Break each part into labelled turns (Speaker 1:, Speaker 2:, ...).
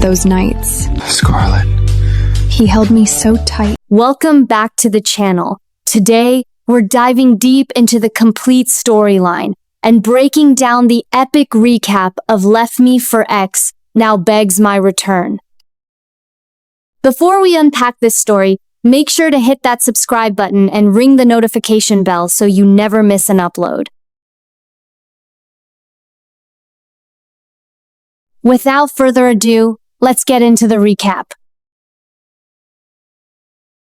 Speaker 1: those nights.
Speaker 2: Scarlet.
Speaker 1: He held me so tight.
Speaker 3: Welcome back to the channel. Today, we're diving deep into the complete storyline and breaking down the epic recap of Left Me for X, Now Begs My Return. Before we unpack this story, make sure to hit that subscribe button and ring the notification bell so you never miss an upload. Without further ado, let's get into the recap.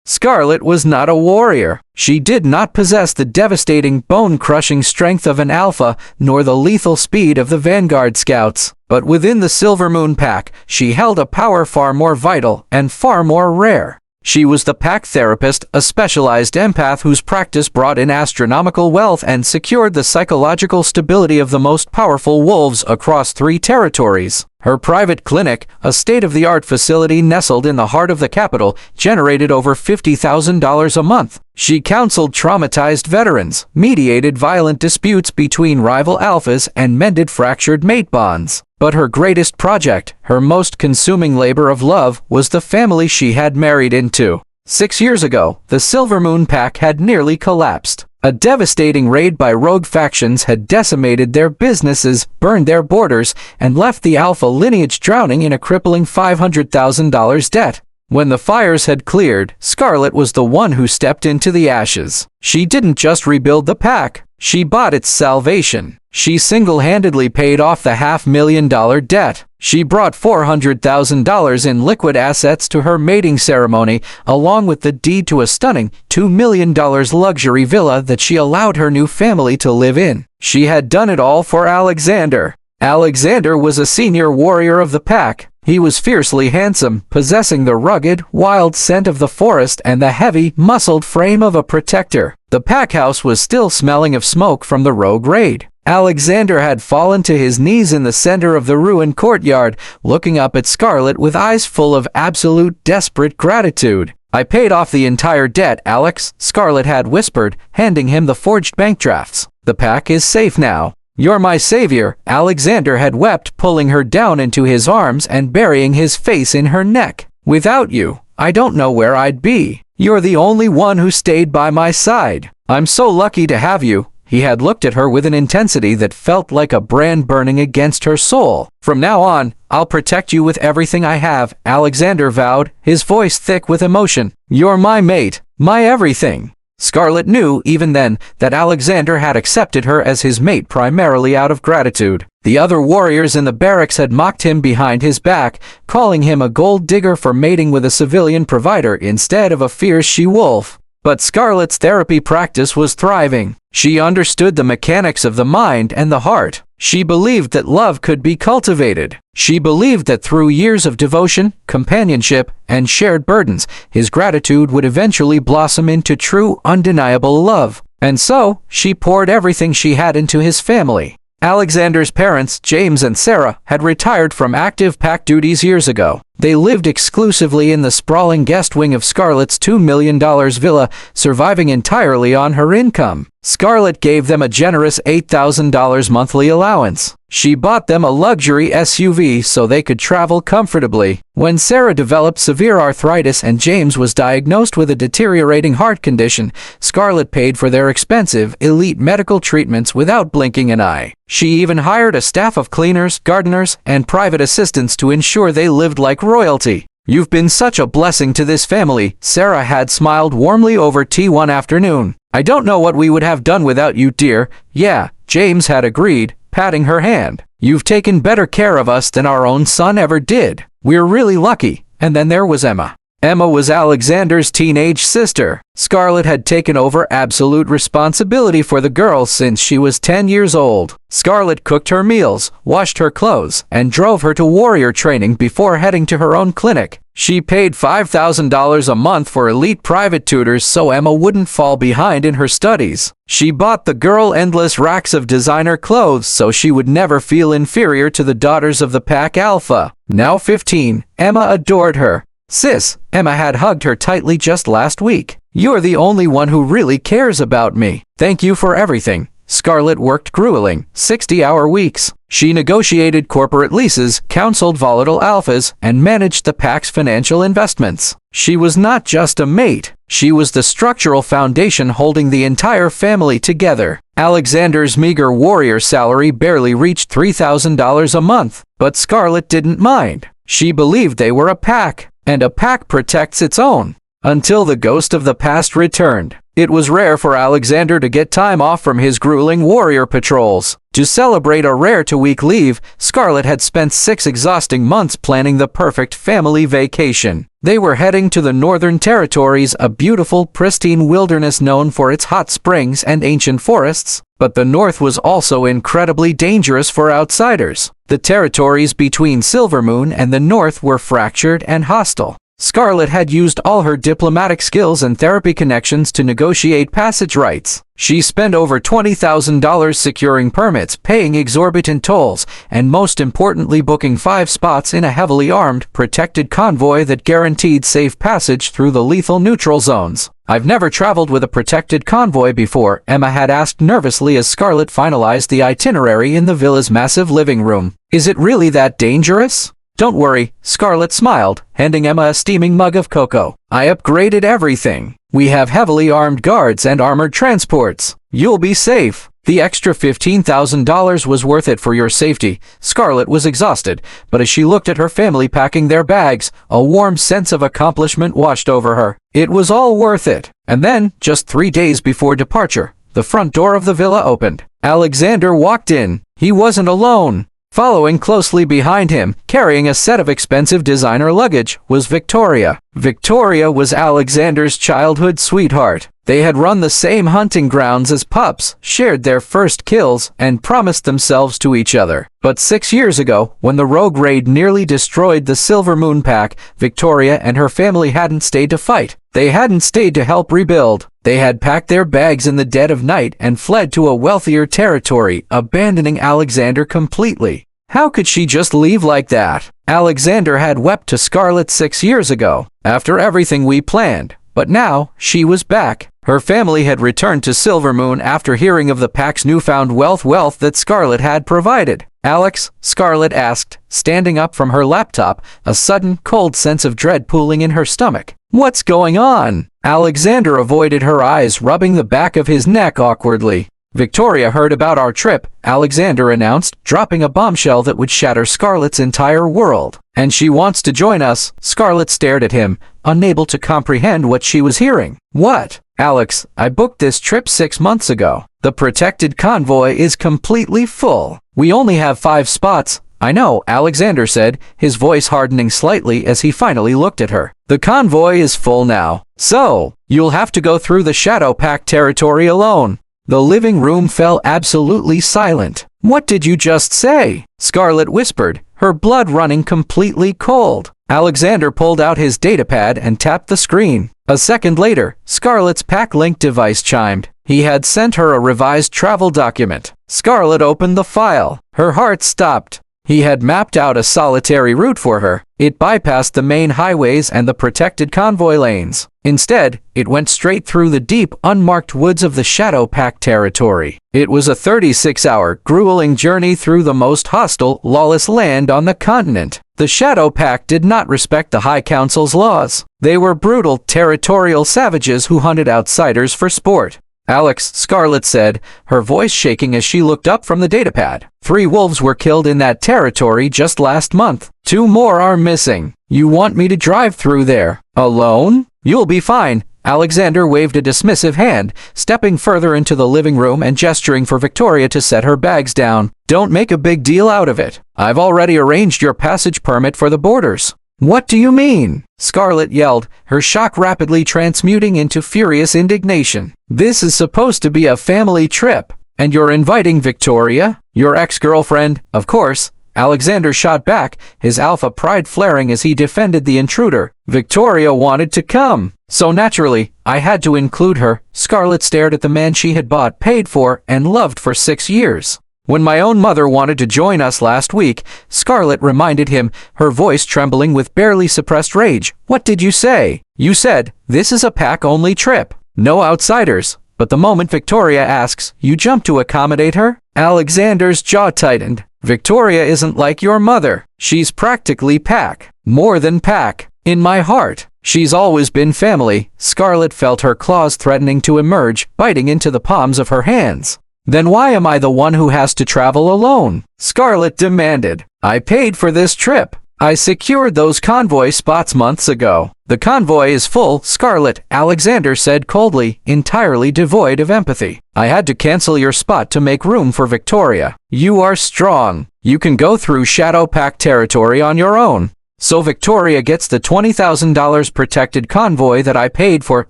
Speaker 4: Scarlet was not a warrior. She did not possess the devastating, bone-crushing strength of an alpha, nor the lethal speed of the Vanguard Scouts. But within the Silver Moon Pack, she held a power far more vital and far more rare. She was the pack therapist, a specialized empath whose practice brought in astronomical wealth and secured the psychological stability of the most powerful wolves across 3 territories. Her private clinic, a state-of-the-art facility nestled in the heart of the capital, generated over $50,000 a month. She counseled traumatized veterans, mediated violent disputes between rival alphas, and mended fractured mate bonds. But her greatest project, her most consuming labor of love, was the family she had married into. 6 years ago, the Silver Moon Pack had nearly collapsed. A devastating raid by rogue factions had decimated their businesses, burned their borders, and left the Alpha lineage drowning in a crippling $500,000 debt. When the fires had cleared, Scarlet was the one who stepped into the ashes. She didn't just rebuild the pack, she bought its salvation. She single-handedly paid off the $500,000 debt. She brought $400,000 in liquid assets to her mating ceremony, along with the deed to a stunning $2 million luxury villa that she allowed her new family to live in. She had done it all for Alexander. Alexander was a senior warrior of the pack. He was fiercely handsome, possessing the rugged, wild scent of the forest and the heavy, muscled frame of a protector. The pack house was still smelling of smoke from the rogue raid. Alexander had fallen to his knees in the center of the ruined courtyard, looking up at Scarlet with eyes full of absolute desperate gratitude. "I paid off the entire debt, Alex," Scarlet had whispered, handing him the forged bank drafts. "The pack is safe now. You're my savior," Alexander had wept, pulling her down into his arms and burying his face in her neck. "Without you, I don't know where I'd be. You're the only one who stayed by my side. I'm so lucky to have you." He had looked at her with an intensity that felt like a brand burning against her soul. "From now on, I'll protect you with everything I have," Alexander vowed, his voice thick with emotion. "You're my mate, my everything." Scarlet knew, even then, that Alexander had accepted her as his mate primarily out of gratitude. The other warriors in the barracks had mocked him behind his back, calling him a gold digger for mating with a civilian provider instead of a fierce she-wolf. But Scarlet's therapy practice was thriving. She understood the mechanics of the mind and the heart. She believed that love could be cultivated. She believed that through years of devotion, companionship, and shared burdens, his gratitude would eventually blossom into true, undeniable love. And so, she poured everything she had into his family. Alexander's parents, James and Sarah, had retired from active pack duties years ago. They lived exclusively in the sprawling guest wing of Scarlet's $2 million villa, surviving entirely on her income. Scarlet gave them a generous $8,000 monthly allowance. She bought them a luxury SUV so they could travel comfortably. When Sarah developed severe arthritis and James was diagnosed with a deteriorating heart condition, Scarlet paid for their expensive, elite medical treatments without blinking an eye. She even hired a staff of cleaners, gardeners, and private assistants to ensure they lived like royalty. "You've been such a blessing to this family," Sarah had smiled warmly over tea one afternoon. "I don't know what we would have done without you, dear." "Yeah," James had agreed, patting her hand. "You've taken better care of us than our own son ever did. We're really lucky." And then there was Emma. Emma was Alexander's teenage sister. Scarlet had taken over absolute responsibility for the girl since she was 10 years old. Scarlet cooked her meals, washed her clothes, and drove her to warrior training before heading to her own clinic. She paid $5,000 a month for elite private tutors so Emma wouldn't fall behind in her studies. She bought the girl endless racks of designer clothes so she would never feel inferior to the daughters of the Pack Alpha. Now 15, Emma adored her. "Sis," Emma had hugged her tightly just last week. "You're the only one who really cares about me. Thank you for everything." Scarlett worked grueling, 60-hour weeks. She negotiated corporate leases, counseled volatile alphas, and managed the pack's financial investments. She was not just a mate, she was the structural foundation holding the entire family together. Alexander's meager warrior salary barely reached $3,000 a month, but Scarlett didn't mind. She believed they were a pack, and a pack protects its own. Until the ghost of the past returned. It was rare for Alexander to get time off from his grueling warrior patrols. To celebrate a rare 2-week leave, Scarlett had spent 6 exhausting months planning the perfect family vacation. They were heading to the Northern Territories, a beautiful, pristine wilderness known for its hot springs and ancient forests. But the North was also incredibly dangerous for outsiders. The territories between Silvermoon and the North were fractured and hostile. Scarlett had used all her diplomatic skills and therapy connections to negotiate passage rights. She spent over $20,000 securing permits, paying exorbitant tolls, and most importantly booking 5 spots in a heavily armed, protected convoy that guaranteed safe passage through the lethal neutral zones. "I've never traveled with a protected convoy before," Emma had asked nervously as Scarlett finalized the itinerary in the villa's massive living room. "Is it really that dangerous?" "Don't worry," Scarlett smiled, handing Emma a steaming mug of cocoa. "I upgraded everything. We have heavily armed guards and armored transports. You'll be safe." The extra $15,000 was worth it for your safety. Scarlett was exhausted, but as she looked at her family packing their bags, a warm sense of accomplishment washed over her. It was all worth it. And then, just 3 days before departure, the front door of the villa opened. Alexander walked in. He wasn't alone. Following closely behind him, carrying a set of expensive designer luggage, was Victoria. Victoria was Alexander's childhood sweetheart. They had run the same hunting grounds as pups, shared their first kills, and promised themselves to each other. But 6 years ago, when the rogue raid nearly destroyed the Silvermoon pack, Victoria and her family hadn't stayed to fight. They hadn't stayed to help rebuild. They had packed their bags in the dead of night and fled to a wealthier territory, abandoning Alexander completely. How could she just leave like that? Alexander had wept to Scarlett 6 years ago, after everything we planned. But now, she was back. Her family had returned to Silvermoon after hearing of the pack's newfound wealth that Scarlett had provided. "Alex?" Scarlett asked, standing up from her laptop, a sudden, cold sense of dread pooling in her stomach. "What's going on?" Alexander avoided her eyes, rubbing the back of his neck awkwardly. "Victoria heard about our trip," Alexander announced, dropping a bombshell that would shatter Scarlett's entire world. "And she wants to join us." Scarlett stared at him, unable to comprehend what she was hearing. "What?" "Alex, I booked this trip 6 months ago. The protected convoy is completely full. We only have 5 spots." "I know," Alexander said, his voice hardening slightly as he finally looked at her. "The convoy is full now. So, you'll have to go through the Shadow Pack territory alone." The living room fell absolutely silent. "What did you just say?" Scarlett whispered, her blood running completely cold. Alexander pulled out his datapad and tapped the screen. A second later, Scarlett's pack link device chimed. He had sent her a revised travel document. Scarlett opened the file. Her heart stopped. He had mapped out a solitary route for her. It bypassed the main highways and the protected convoy lanes. Instead, it went straight through the deep, unmarked woods of the Shadow Pack territory. It was a 36-hour, grueling journey through the most hostile, lawless land on the continent. The Shadow Pack did not respect the High Council's laws. They were brutal, territorial savages who hunted outsiders for sport. "Alex," Scarlett said, her voice shaking as she looked up from the datapad. 3 wolves were killed in that territory just last month. 2 more are missing. You want me to drive through there? Alone? You'll be fine." Alexander waved a dismissive hand, stepping further into the living room and gesturing for Victoria to set her bags down. "Don't make a big deal out of it. I've already arranged your passage permit for the borders." "What do you mean?" Scarlett yelled, her shock rapidly transmuting into furious indignation. "This is supposed to be a family trip, and you're inviting Victoria? Your ex-girlfriend, of course." Alexander shot back, his alpha pride flaring as he defended the intruder. "Victoria wanted to come, so naturally, I had to include her." Scarlett stared at the man she had bought, paid for, and loved for 6 years. "When my own mother wanted to join us last week," Scarlett reminded him, her voice trembling with barely suppressed rage. "What did you say?" "You said, this is a pack-only trip. No outsiders. but the moment Victoria asks, you jump to accommodate her? Alexander's jaw tightened. Victoria isn't like your mother. She's practically pack. More than pack. In my heart, she's always been family. Scarlett felt her claws threatening to emerge, biting into the palms of her hands. Then why am I the one who has to travel alone? Scarlett demanded. I paid for this trip. I secured those convoy spots months ago. The convoy is full, Scarlett, Alexander said coldly, entirely devoid of empathy. I had to cancel your spot to make room for Victoria. You are strong. You can go through Shadow Pact territory on your own. So Victoria gets the $20,000 protected convoy that I paid for,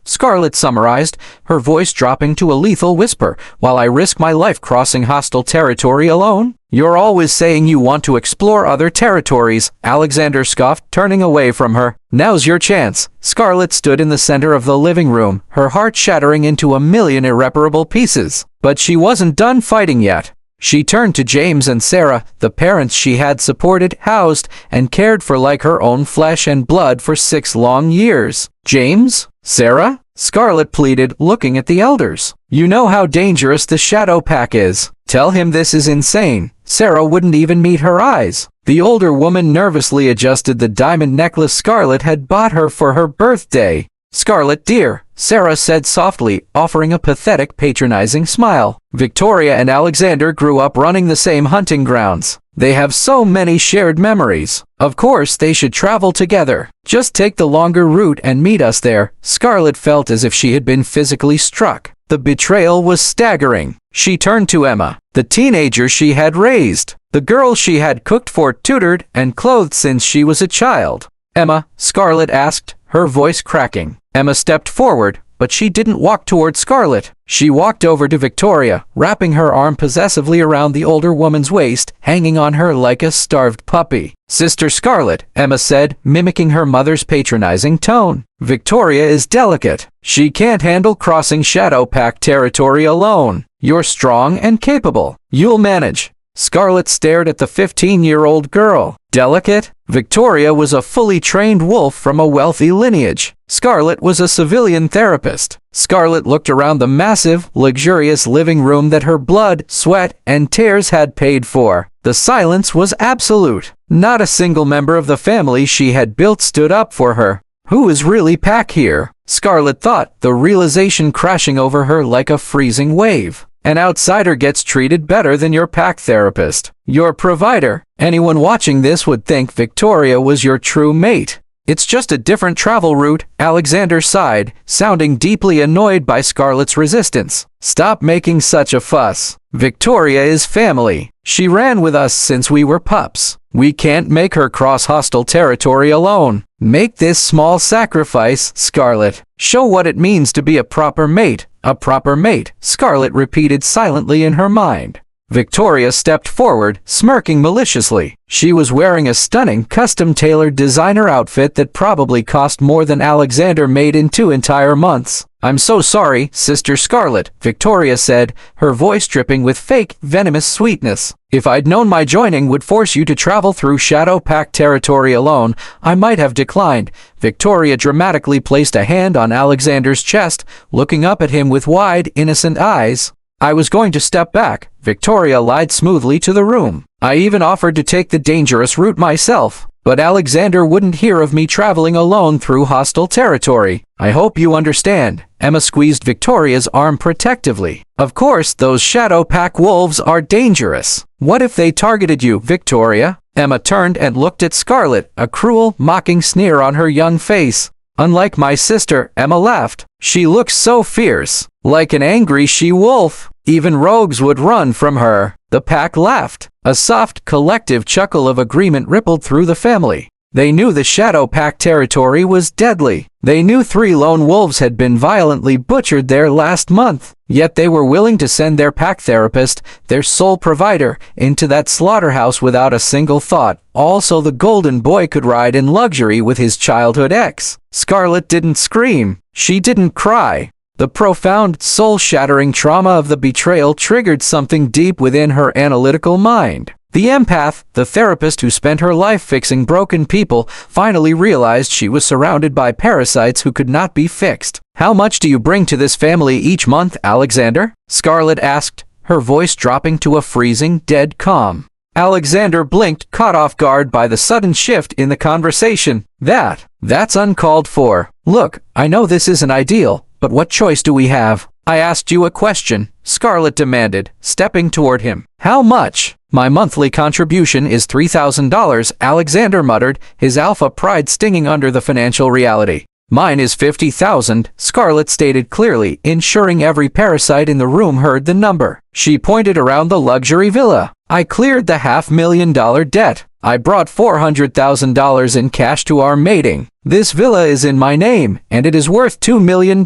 Speaker 4: Scarlett summarized, her voice dropping to a lethal whisper, while I risk my life crossing hostile territory alone? You're always saying you want to explore other territories, Alexander scoffed, turning away from her. Now's your chance. Scarlett stood in the center of the living room, her heart shattering into a million irreparable pieces. But she wasn't done fighting yet. She turned to James and Sarah, the parents she had supported, housed, and cared for like her own flesh and blood for 6 long years. James? Sarah? Scarlett pleaded, looking at the elders. You know how dangerous the Shadow Pack is. Tell him this is insane. Sarah wouldn't even meet her eyes. The older woman nervously adjusted the diamond necklace Scarlett had bought her for her birthday. Scarlett, dear, Sarah said softly, offering a pathetic, patronizing smile. Victoria and Alexander grew up running the same hunting grounds. They have so many shared memories. Of course, they should travel together. Just take the longer route and meet us there. Scarlett felt as if she had been physically struck. The betrayal was staggering. She turned to Emma, the teenager she had raised, the girl she had cooked for, tutored, and clothed since she was a child. Emma, Scarlett asked, her voice cracking. Emma stepped forward, but she didn't walk toward Scarlett. She walked over to Victoria, wrapping her arm possessively around the older woman's waist, hanging on her like a starved puppy. Sister Scarlett, Emma said, mimicking her mother's patronizing tone. Victoria is delicate. She can't handle crossing Shadow Pact territory alone. You're strong and capable. You'll manage. Scarlett stared at the 15-year-old girl. Delicate? Victoria was a fully trained wolf from a wealthy lineage. Scarlett was a civilian therapist. Scarlett looked around the massive, luxurious living room that her blood, sweat, and tears had paid for. The silence was absolute. Not a single member of the family she had built stood up for her. Who is really Pack here? Scarlett thought, the realization crashing over her like a freezing wave. An outsider gets treated better than your pack therapist, your provider. Anyone watching this would think Victoria was your true mate. It's just a different travel route, Alexander sighed, sounding deeply annoyed by Scarlett's resistance. Stop making such a fuss. Victoria is family. She ran with us since we were pups. We can't make her cross hostile territory alone. Make this small sacrifice, Scarlett. Show what it means to be a proper mate. A proper mate, Scarlett repeated silently in her mind. Victoria stepped forward, smirking maliciously. She was wearing a stunning, custom-tailored designer outfit that probably cost more than Alexander made in 2 entire months. I'm so sorry, Sister Scarlett, Victoria said, her voice dripping with fake, venomous sweetness. If I'd known my joining would force you to travel through Shadow Pact territory alone, I might have declined. Victoria dramatically placed a hand on Alexander's chest, looking up at him with wide, innocent eyes. I was going to step back, Victoria lied smoothly to the room. I even offered to take the dangerous route myself. But Alexander wouldn't hear of me traveling alone through hostile territory. I hope you understand. Emma squeezed Victoria's arm protectively. Of course, those Shadow Pack wolves are dangerous. What if they targeted you, Victoria? Emma turned and looked at Scarlett, a cruel, mocking sneer on her young face. Unlike my sister, Emma laughed. She looks so fierce, like an angry she-wolf. Even rogues would run from her. The pack laughed. A soft, collective chuckle of agreement rippled through the family. They knew the Shadow Pact territory was deadly. They knew 3 lone wolves had been violently butchered there last month. Yet they were willing to send their pack therapist, their sole provider, into that slaughterhouse without a single thought. Also, the golden boy could ride in luxury with his childhood ex. Scarlett didn't scream. She didn't cry. The profound, soul-shattering trauma of the betrayal triggered something deep within her analytical mind. The empath, the therapist who spent her life fixing broken people, finally realized she was surrounded by parasites who could not be fixed. "How much do you bring to this family each month, Alexander?" Scarlett asked, her voice dropping to a freezing, dead calm. Alexander blinked, caught off guard by the sudden shift in the conversation. That's uncalled for. "Look, I know this isn't ideal, but what choice do we have? I asked you a question," Scarlett demanded, stepping toward him. "How much?" "My monthly contribution is $3,000, Alexander muttered, his alpha pride stinging under the financial reality. "Mine is $50,000, Scarlett stated clearly, ensuring every parasite in the room heard the number. She pointed around the luxury villa. "I cleared the $500,000 debt. I brought $400,000 in cash to our mating. This villa is in my name, and it is worth $2 million.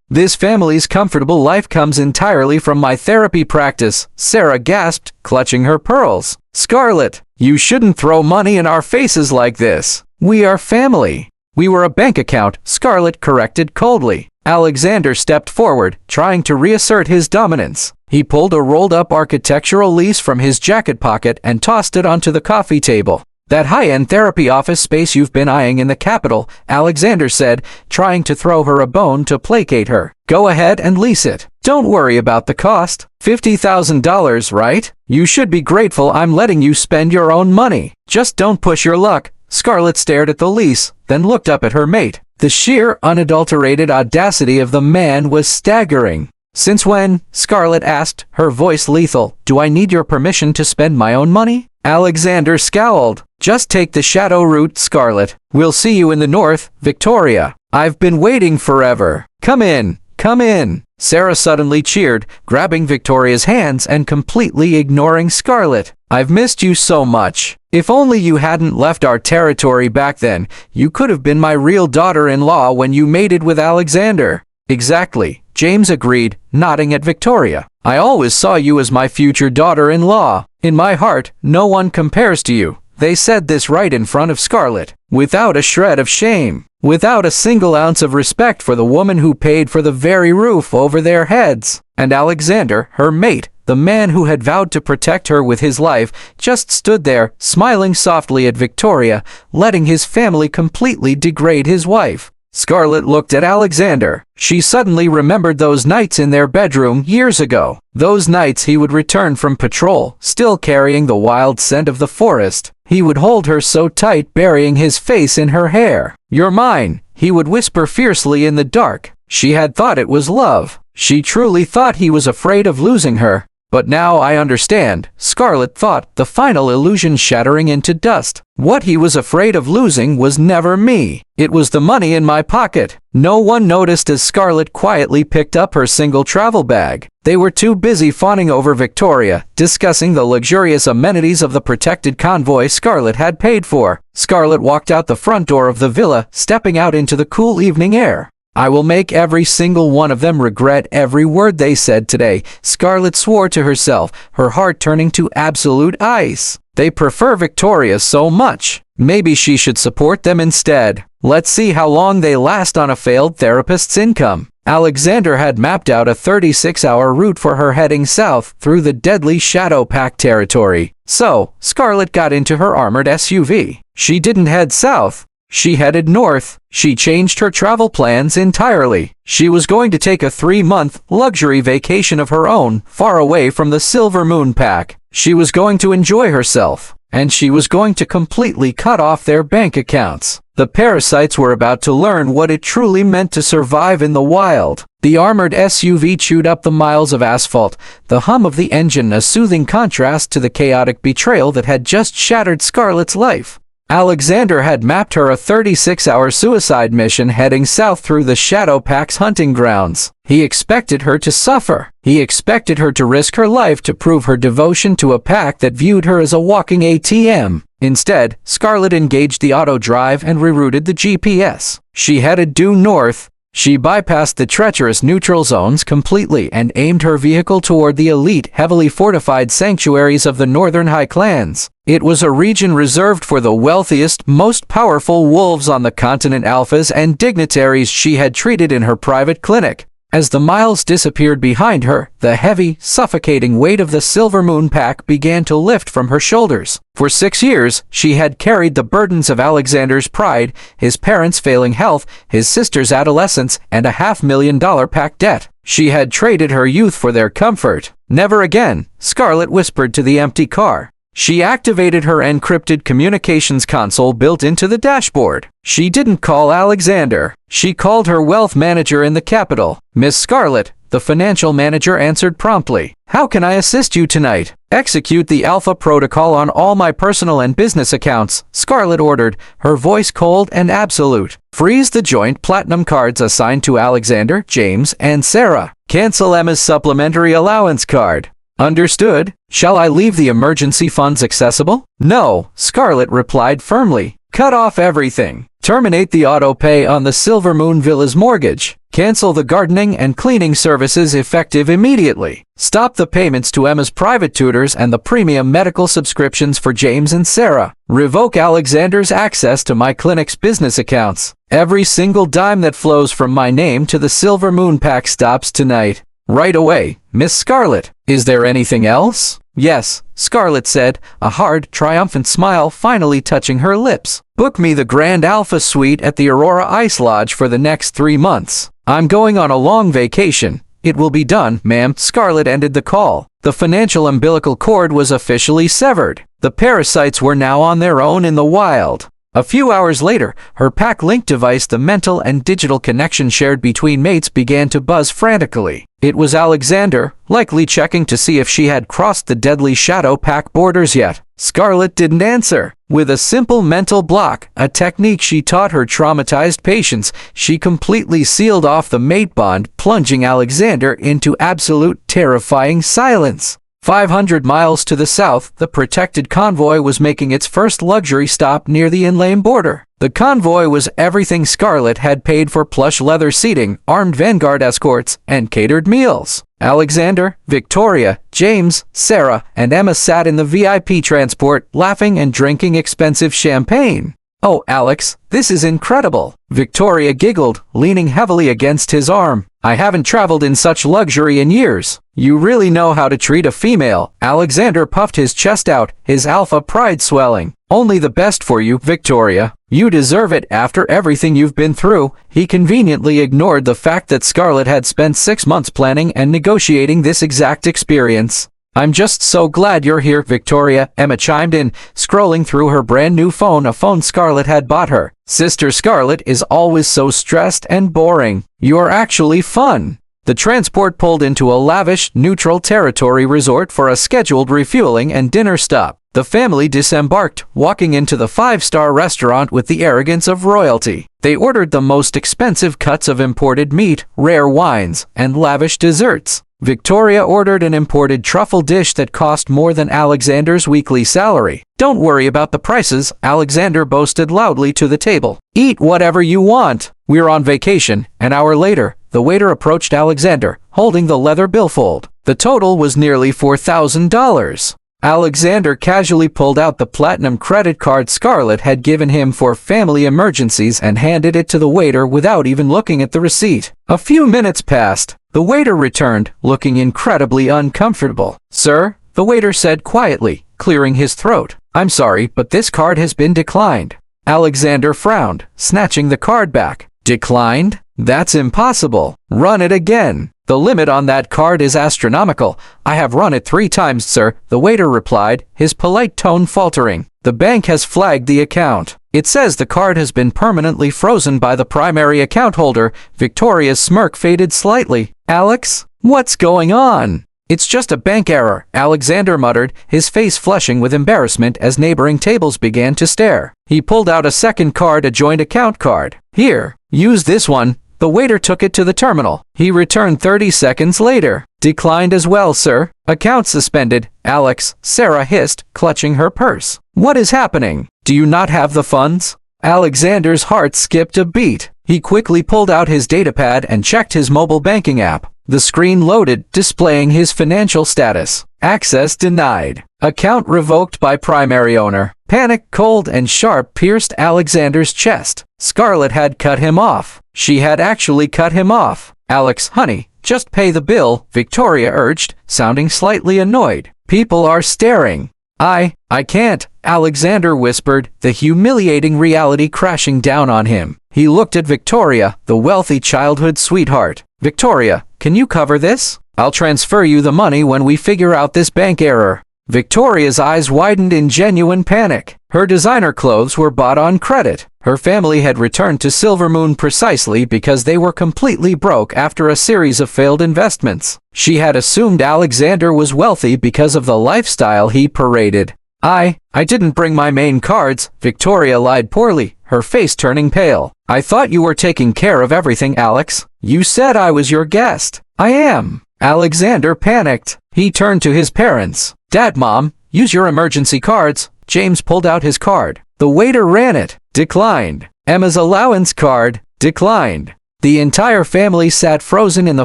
Speaker 4: This family's comfortable life comes entirely from my therapy practice," Sarah gasped, clutching her pearls. "Scarlett, you shouldn't throw money in our faces like this. We are family." "We were a bank account," Scarlett corrected coldly. Alexander stepped forward, trying to reassert his dominance. He pulled a rolled-up architectural lease from his jacket pocket and tossed it onto the coffee table. "That high-end therapy office space you've been eyeing in the capital," Alexander said, trying to throw her a bone to placate her. "Go ahead and lease it. Don't worry about the cost. $50,000, right? You should be grateful I'm letting you spend your own money. Just don't push your luck." Scarlett stared at the lease, then looked up at her mate. The sheer, unadulterated audacity of the man was staggering. "Since when?" Scarlett asked, her voice lethal. "Do I need your permission to spend my own money?" Alexander scowled. "Just take the shadow route, Scarlett. We'll see you in the north, Victoria. I've been waiting forever. Come in, come in." Sarah suddenly cheered, grabbing Victoria's hands and completely ignoring Scarlett. "I've missed you so much. If only you hadn't left our territory back then, you could have been my real daughter-in-law when you mated with Alexander." "Exactly," James agreed, nodding at Victoria. "I always saw you as my future daughter-in-law. In my heart, no one compares to you." They said this right in front of Scarlett, without a shred of shame, without a single ounce of respect for the woman who paid for the very roof over their heads. And Alexander, her mate, the man who had vowed to protect her with his life, just stood there, smiling softly at Victoria, letting his family completely degrade his wife. Scarlett looked at Alexander. She suddenly remembered those nights in their bedroom years ago. Those nights he would return from patrol, still carrying the wild scent of the forest. He would hold her so tight, burying his face in her hair. "You're mine," he would whisper fiercely in the dark. She had thought it was love. She truly thought he was afraid of losing her. "But now I understand," Scarlett thought, the final illusion shattering into dust. "What he was afraid of losing was never me. It was the money in my pocket." No one noticed as Scarlett quietly picked up her single travel bag. They were too busy fawning over Victoria, discussing the luxurious amenities of the protected convoy Scarlett had paid for. Scarlett walked out the front door of the villa, stepping out into the cool evening air. "I will make every single one of them regret every word they said today," Scarlett swore to herself, her heart turning to absolute ice. "They prefer Victoria so much. Maybe she should support them instead. Let's see how long they last on a failed therapist's income." Alexander had mapped out a 36-hour route for her heading south through the deadly Shadow Pack territory. So, Scarlett got into her armored SUV. She didn't head south. She headed north. She changed her travel plans entirely. She was going to take a 3-month luxury vacation of her own, far away from the Silver Moon Pack. She was going to enjoy herself, and she was going to completely cut off their bank accounts. The parasites were about to learn what it truly meant to survive in the wild. The armored SUV chewed up the miles of asphalt, the hum of the engine a soothing contrast to the chaotic betrayal that had just shattered Scarlett's life. Alexander had mapped her a 36-hour suicide mission heading south through the Shadow Pack's hunting grounds. He expected her to suffer. He expected her to risk her life to prove her devotion to a pack that viewed her as a walking ATM. Instead, Scarlett engaged the auto drive and rerouted the GPS. She headed due north. She bypassed the treacherous neutral zones completely and aimed her vehicle toward the elite, heavily fortified sanctuaries of the Northern High Clans. It was a region reserved for the wealthiest, most powerful wolves on the continent, alphas and dignitaries she had treated in her private clinic. As the miles disappeared behind her, the heavy, suffocating weight of the Silver Moon pack began to lift from her shoulders. For 6 years, she had carried the burdens of Alexander's pride, his parents' failing health, his sister's adolescence, and a $500,000 pack debt. She had traded her youth for their comfort. Never again, Scarlett whispered to the empty car. She activated her encrypted communications console built into the dashboard. She didn't call Alexander. She called her wealth manager in the capital. Miss Scarlett, the financial manager answered promptly. How can I assist you tonight? Execute the Alpha protocol on all my personal and business accounts, Scarlett ordered, her voice cold and absolute. Freeze the joint platinum cards assigned to Alexander, James, and Sarah. Cancel Emma's supplementary allowance card. Understood. Shall I leave the emergency funds accessible? No, Scarlett replied firmly. Cut off everything. Terminate the auto pay on the Silver Moon Villa's mortgage. Cancel the gardening and cleaning services effective immediately. Stop the payments to Emma's private tutors and the premium medical subscriptions for James and Sarah. Revoke Alexander's access to my clinic's business accounts. Every single dime that flows from my name to the Silver Moon pack stops tonight. Right away, Miss Scarlett. Is there anything else? Yes, Scarlett said, a hard, triumphant smile finally touching her lips. Book me the Grand Alpha Suite at the Aurora Ice Lodge for the next 3 months. I'm going on a long vacation. It will be done, ma'am. Scarlett ended the call. The financial umbilical cord was officially severed. The parasites were now on their own in the wild. A few hours later, her pack-linked device, the mental and digital connection shared between mates, began to buzz frantically. It was Alexander, likely checking to see if she had crossed the deadly shadow pack borders yet. Scarlett didn't answer. With a simple mental block, a technique she taught her traumatized patients, she completely sealed off the mate bond, plunging Alexander into absolute terrifying silence. 500 miles to the south, the protected convoy was making its first luxury stop near the inland border. The convoy was everything Scarlett had paid for: plush leather seating, armed Vanguard escorts, and catered meals. Alexander, Victoria, James, Sarah, and Emma sat in the VIP transport, laughing and drinking expensive champagne. Oh, Alex, this is incredible. Victoria giggled, leaning heavily against his arm. I haven't traveled in such luxury in years. You really know how to treat a female. Alexander puffed his chest out, his alpha pride swelling. Only the best for you, Victoria. You deserve it after everything you've been through. He conveniently ignored the fact that Scarlett had spent 6 months planning and negotiating this exact experience. I'm just so glad you're here, Victoria, Emma chimed in, scrolling through her brand new phone, a phone Scarlett had bought her. Sister Scarlett is always so stressed and boring. You're actually fun. The transport pulled into a lavish, neutral territory resort for a scheduled refueling and dinner stop. The family disembarked, walking into the 5-star restaurant with the arrogance of royalty. They ordered the most expensive cuts of imported meat, rare wines, and lavish desserts. Victoria ordered an imported truffle dish that cost more than Alexander's weekly salary. Don't worry about the prices, Alexander boasted loudly to the table. Eat whatever you want. We're on vacation. An hour later, the waiter approached Alexander, holding the leather billfold. The total was nearly $4,000. Alexander casually pulled out the platinum credit card Scarlett had given him for family emergencies and handed it to the waiter without even looking at the receipt. A few minutes passed. The waiter returned, looking incredibly uncomfortable. Sir, the waiter said quietly, clearing his throat. I'm sorry, but this card has been declined. Alexander frowned, snatching the card back. Declined? That's impossible. Run it again. The limit on that card is astronomical. I have run it 3 times, sir, the waiter replied, his polite tone faltering. The bank has flagged the account. It says the card has been permanently frozen by the primary account holder. Victoria's smirk faded slightly. Alex? What's going on? It's just a bank error, Alexander muttered, his face flushing with embarrassment as neighboring tables began to stare. He pulled out a second card, a joint account card. Here, use this one. The waiter took it to the terminal. He returned 30 seconds later. Declined as well, sir. Account suspended. Alex, Sarah hissed, clutching her purse. What is happening? Do you not have the funds? Alexander's heart skipped a beat. He quickly pulled out his datapad and checked his mobile banking app. The screen loaded, displaying his financial status. Access denied. Account revoked by primary owner. Panic, cold and sharp, pierced Alexander's chest. Scarlett had cut him off. She had actually cut him off. Alex, honey, just pay the bill, Victoria urged, sounding slightly annoyed. People are staring. I can't, Alexander whispered, the humiliating reality crashing down on him. He looked at Victoria, the wealthy childhood sweetheart. Victoria, can you cover this? I'll transfer you the money when we figure out this bank error. Victoria's eyes widened in genuine panic. Her designer clothes were bought on credit. Her family had returned to Silvermoon precisely because they were completely broke after a series of failed investments. She had assumed Alexander was wealthy because of the lifestyle he paraded. I didn't bring my main cards, Victoria lied poorly, her face turning pale. I thought you were taking care of everything, Alex. You said I was your guest. I am. Alexander panicked. He turned to his parents. Dad, Mom, use your emergency cards. James pulled out his card. The waiter ran it. Declined. Emma's allowance card. Declined. The entire family sat frozen in the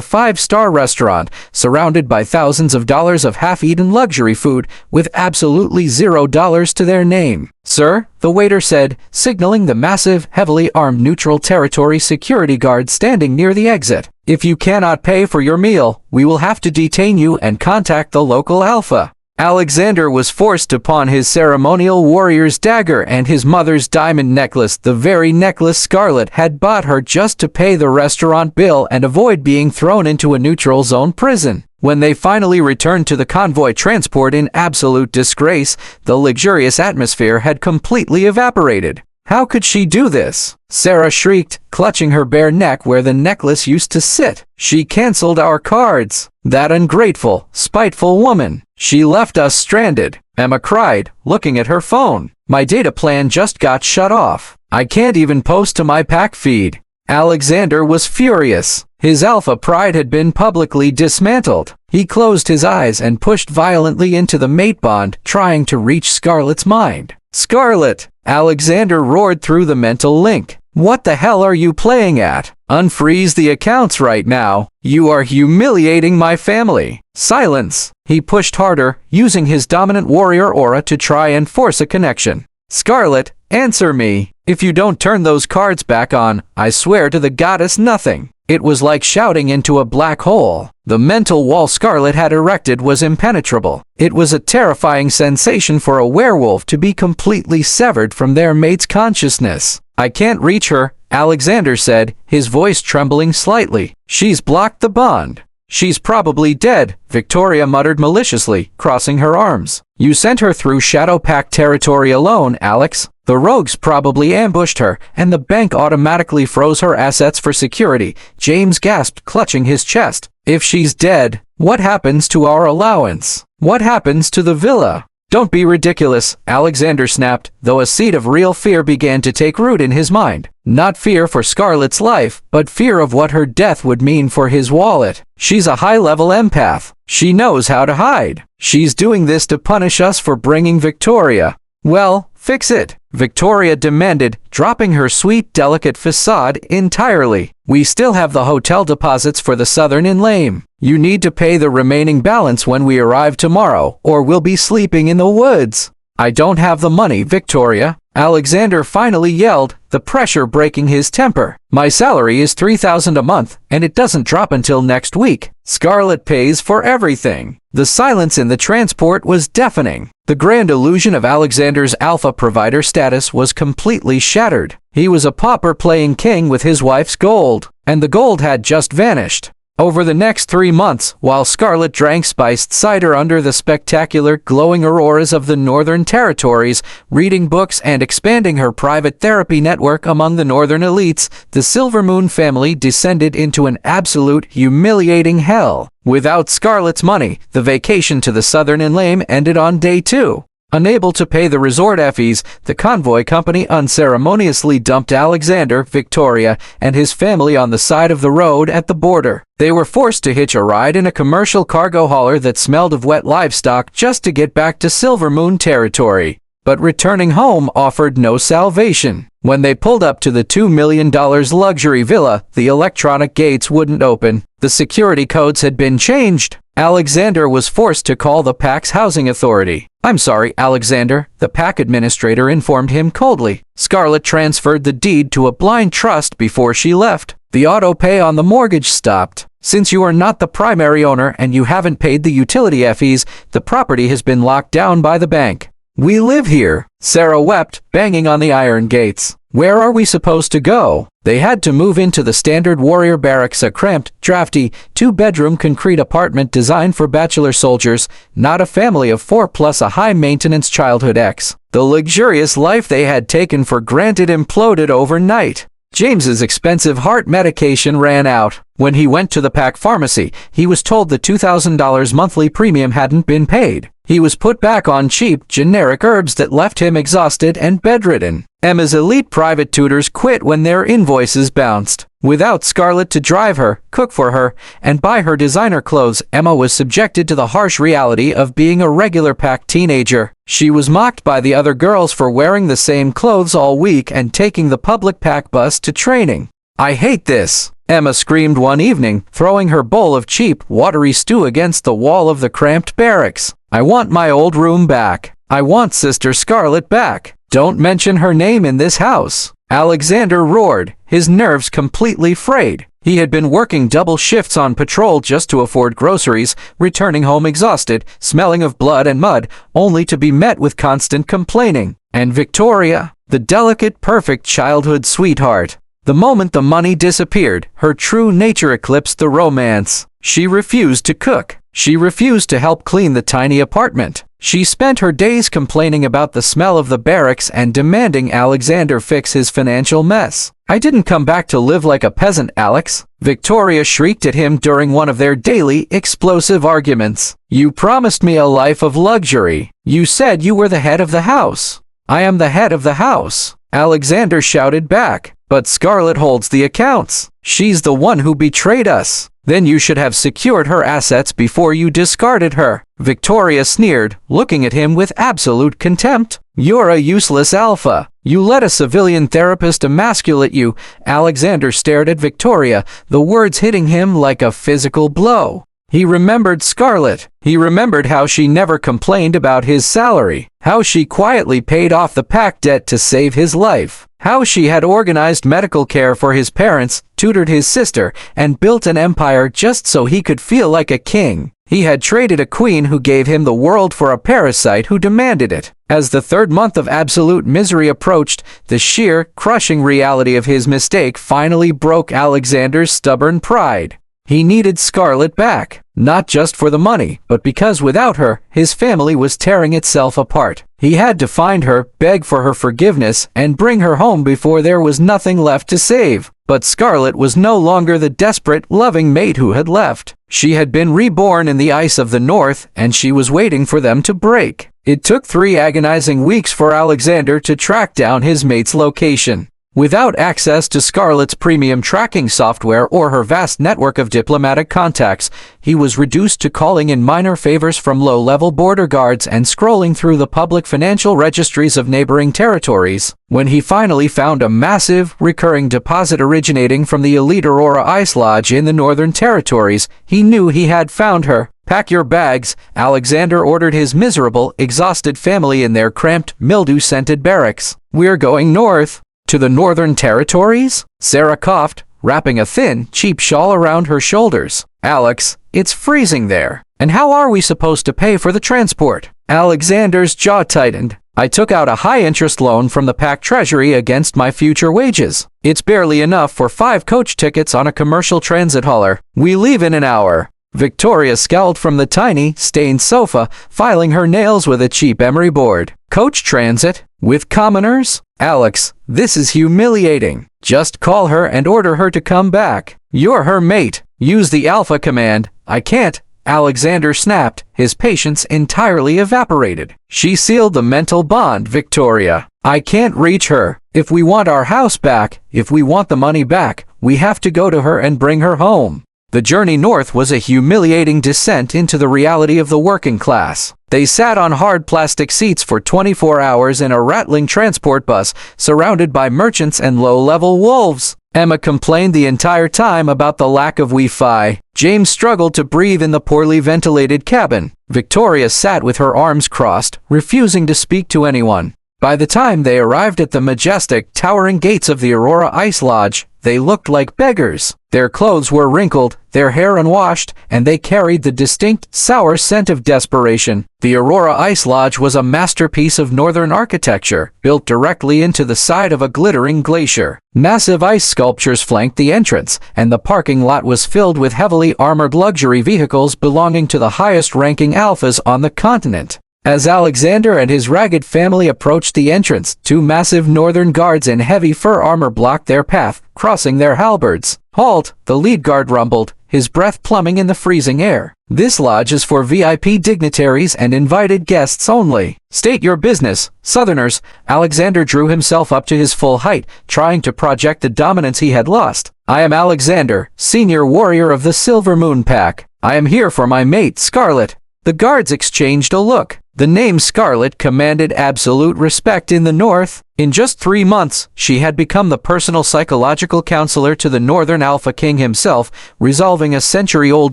Speaker 4: five-star restaurant, surrounded by thousands of dollars of half-eaten luxury food, with absolutely $0 to their name. Sir, the waiter said, signaling the massive, heavily armed neutral territory security guard standing near the exit. If you cannot pay for your meal, we will have to detain you and contact the local alpha. Alexander was forced to pawn his ceremonial warrior's dagger and his mother's diamond necklace, the very necklace Scarlett had bought her just to pay the restaurant bill and avoid being thrown into a neutral zone prison. When they finally returned to the convoy transport in absolute disgrace, the luxurious atmosphere had completely evaporated. How could she do this? Sarah shrieked, clutching her bare neck where the necklace used to sit. She canceled our cards. That ungrateful, spiteful woman. She left us stranded. Emma cried, looking at her phone. My data plan just got shut off. I can't even post to my pack feed. Alexander was furious. His alpha pride had been publicly dismantled. He closed his eyes and pushed violently into the mate bond, trying to reach Scarlett's mind. Scarlett! Alexander roared through the mental link. What the hell are you playing at? Unfreeze the accounts right now. You are humiliating my family. Silence. He pushed harder, using his dominant warrior aura to try and force a connection. Scarlett, answer me. If you don't turn those cards back on, I swear to the goddess nothing. It was like shouting into a black hole. The mental wall Scarlett had erected was impenetrable. It was a terrifying sensation for a werewolf to be completely severed from their mate's consciousness. I can't reach her, Alexander said, his voice trembling slightly. She's blocked the bond. She's probably dead, Victoria muttered maliciously, crossing her arms. You sent her through Shadow Pact territory alone, Alex. The rogues probably ambushed her, and the bank automatically froze her assets for security, James gasped, clutching his chest. If she's dead, what happens to our allowance? What happens to the villa? Don't be ridiculous, Alexander snapped, though a seed of real fear began to take root in his mind. Not fear for Scarlett's life, but fear of what her death would mean for his wallet. She's a high-level empath. She knows how to hide. She's doing this to punish us for bringing Victoria. Well, fix it, Victoria demanded, dropping her sweet, delicate facade entirely. We still have the hotel deposits for the Southern in Lame. You need to pay the remaining balance when we arrive tomorrow, or we'll be sleeping in the woods. I don't have the money, Victoria. Alexander finally yelled, the pressure breaking his temper. My salary is $3,000 a month, and it doesn't drop until next week. Scarlett pays for everything. The silence in the transport was deafening. The grand illusion of Alexander's alpha provider status was completely shattered. He was a pauper playing king with his wife's gold, and the gold had just vanished. Over the next 3 months, while Scarlett drank spiced cider under the spectacular glowing auroras of the Northern Territories, reading books and expanding her private therapy network among the Northern elites, the Silvermoon family descended into an absolute humiliating hell. Without Scarlett's money, the vacation to the Southern and Lame ended on day 2. Unable to pay the resort fees, the convoy company unceremoniously dumped Alexander, Victoria, and his family on the side of the road at the border. They were forced to hitch a ride in a commercial cargo hauler that smelled of wet livestock just to get back to Silvermoon territory. But returning home offered no salvation. When they pulled up to the $2 million luxury villa, the electronic gates wouldn't open. The security codes had been changed. Alexander was forced to call the PAC's housing authority. "I'm sorry, Alexander," the PAC administrator informed him coldly. Scarlett transferred the deed to a blind trust before she left. "The auto pay on the mortgage stopped. Since you are not the primary owner and you haven't paid the utility fees, the property has been locked down by the bank." "We live here," Sarah wept, banging on the iron gates. "Where are we supposed to go?" They had to move into the standard warrior barracks, a cramped, drafty, two-bedroom concrete apartment designed for bachelor soldiers, not a family of four plus a high-maintenance childhood ex. The luxurious life they had taken for granted imploded overnight. James's expensive heart medication ran out. When he went to the PAC pharmacy, he was told the $2,000 monthly premium hadn't been paid. He was put back on cheap, generic herbs that left him exhausted and bedridden. Emma's elite private tutors quit when their invoices bounced. Without Scarlett to drive her, cook for her, and buy her designer clothes, Emma was subjected to the harsh reality of being a regular PAC teenager. She was mocked by the other girls for wearing the same clothes all week and taking the public PAC bus to training. "I hate this," Emma screamed one evening, throwing her bowl of cheap, watery stew against the wall of the cramped barracks. "I want my old room back. I want Sister Scarlett back. Don't mention her name in this house." Alexander roared, his nerves completely frayed. He had been working double shifts on patrol just to afford groceries, returning home exhausted, smelling of blood and mud, only to be met with constant complaining. And Victoria, the delicate, perfect childhood sweetheart. The moment the money disappeared, her true nature eclipsed the romance. She refused to cook. She refused to help clean the tiny apartment. She spent her days complaining about the smell of the barracks and demanding Alexander fix his financial mess. "I didn't come back to live like a peasant, Alex," Victoria shrieked at him during one of their daily, explosive arguments. "You promised me a life of luxury. You said you were the head of the house." "I am the head of the house," Alexander shouted back. "But Scarlett holds the accounts. She's the one who betrayed us. Then you should have secured her assets before you discarded her." Victoria sneered, looking at him with absolute contempt. "You're a useless alpha. You let a civilian therapist emasculate you." Alexander stared at Victoria, the words hitting him like a physical blow. He remembered Scarlett. He remembered how she never complained about his salary, how she quietly paid off the PAC debt to save his life, how she had organized medical care for his parents, tutored his sister, and built an empire just so he could feel like a king. He had traded a queen who gave him the world for a parasite who demanded it. As the third month of absolute misery approached, the sheer, crushing reality of his mistake finally broke Alexander's stubborn pride. He needed Scarlett back, not just for the money, but because without her, his family was tearing itself apart. He had to find her, beg for her forgiveness, and bring her home before there was nothing left to save. But Scarlett was no longer the desperate, loving mate who had left. She had been reborn in the ice of the north, and she was waiting for them to break. It took 3 agonizing weeks for Alexander to track down his mate's location. Without access to Scarlett's premium tracking software or her vast network of diplomatic contacts, he was reduced to calling in minor favors from low-level border guards and scrolling through the public financial registries of neighboring territories. When he finally found a massive, recurring deposit originating from the elite Aurora Ice Lodge in the Northern Territories, he knew he had found her. "Pack your bags," Alexander ordered his miserable, exhausted family in their cramped, mildew-scented barracks. "We're going north." "To the Northern Territories?" Sarah coughed, wrapping a thin, cheap shawl around her shoulders. "Alex, it's freezing there. And how are we supposed to pay for the transport?" Alexander's jaw tightened. "I took out a high-interest loan from the PAC treasury against my future wages. It's barely enough for 5 coach tickets on a commercial transit hauler. We leave in an hour." Victoria scowled from the tiny, stained sofa, filing her nails with a cheap emery board. "Coach transit? With commoners? Alex, this is humiliating. Just call her and order her to come back. You're her mate. Use the Alpha command." "I can't," Alexander snapped, his patience entirely evaporated. "She sealed the mental bond, Victoria. I can't reach her. If we want our house back, if we want the money back, we have to go to her and bring her home." The journey north was a humiliating descent into the reality of the working class. They sat on hard plastic seats for 24 hours in a rattling transport bus, surrounded by merchants and low-level wolves. Emma complained the entire time about the lack of Wi-Fi. James struggled to breathe in the poorly ventilated cabin. Victoria sat with her arms crossed, refusing to speak to anyone. By the time they arrived at the majestic, towering gates of the Aurora Ice Lodge, they looked like beggars. Their clothes were wrinkled, their hair unwashed, and they carried the distinct, sour scent of desperation. The Aurora Ice Lodge was a masterpiece of northern architecture, built directly into the side of a glittering glacier. Massive ice sculptures flanked the entrance, and the parking lot was filled with heavily armored luxury vehicles belonging to the highest-ranking alphas on the continent. As Alexander and his ragged family approached the entrance, two massive northern guards in heavy fur armor blocked their path, crossing their halberds. "Halt!" the lead guard rumbled, his breath plumbing in the freezing air. "This lodge is for VIP dignitaries and invited guests only. State your business, Southerners." Alexander drew himself up to his full height, trying to project the dominance he had lost. "I am Alexander, senior warrior of the Silver Moon Pack. I am here for my mate, Scarlet." The guards exchanged a look. The name Scarlet commanded absolute respect in the North. In just 3 months, she had become the personal psychological counselor to the Northern Alpha King himself, resolving a century-old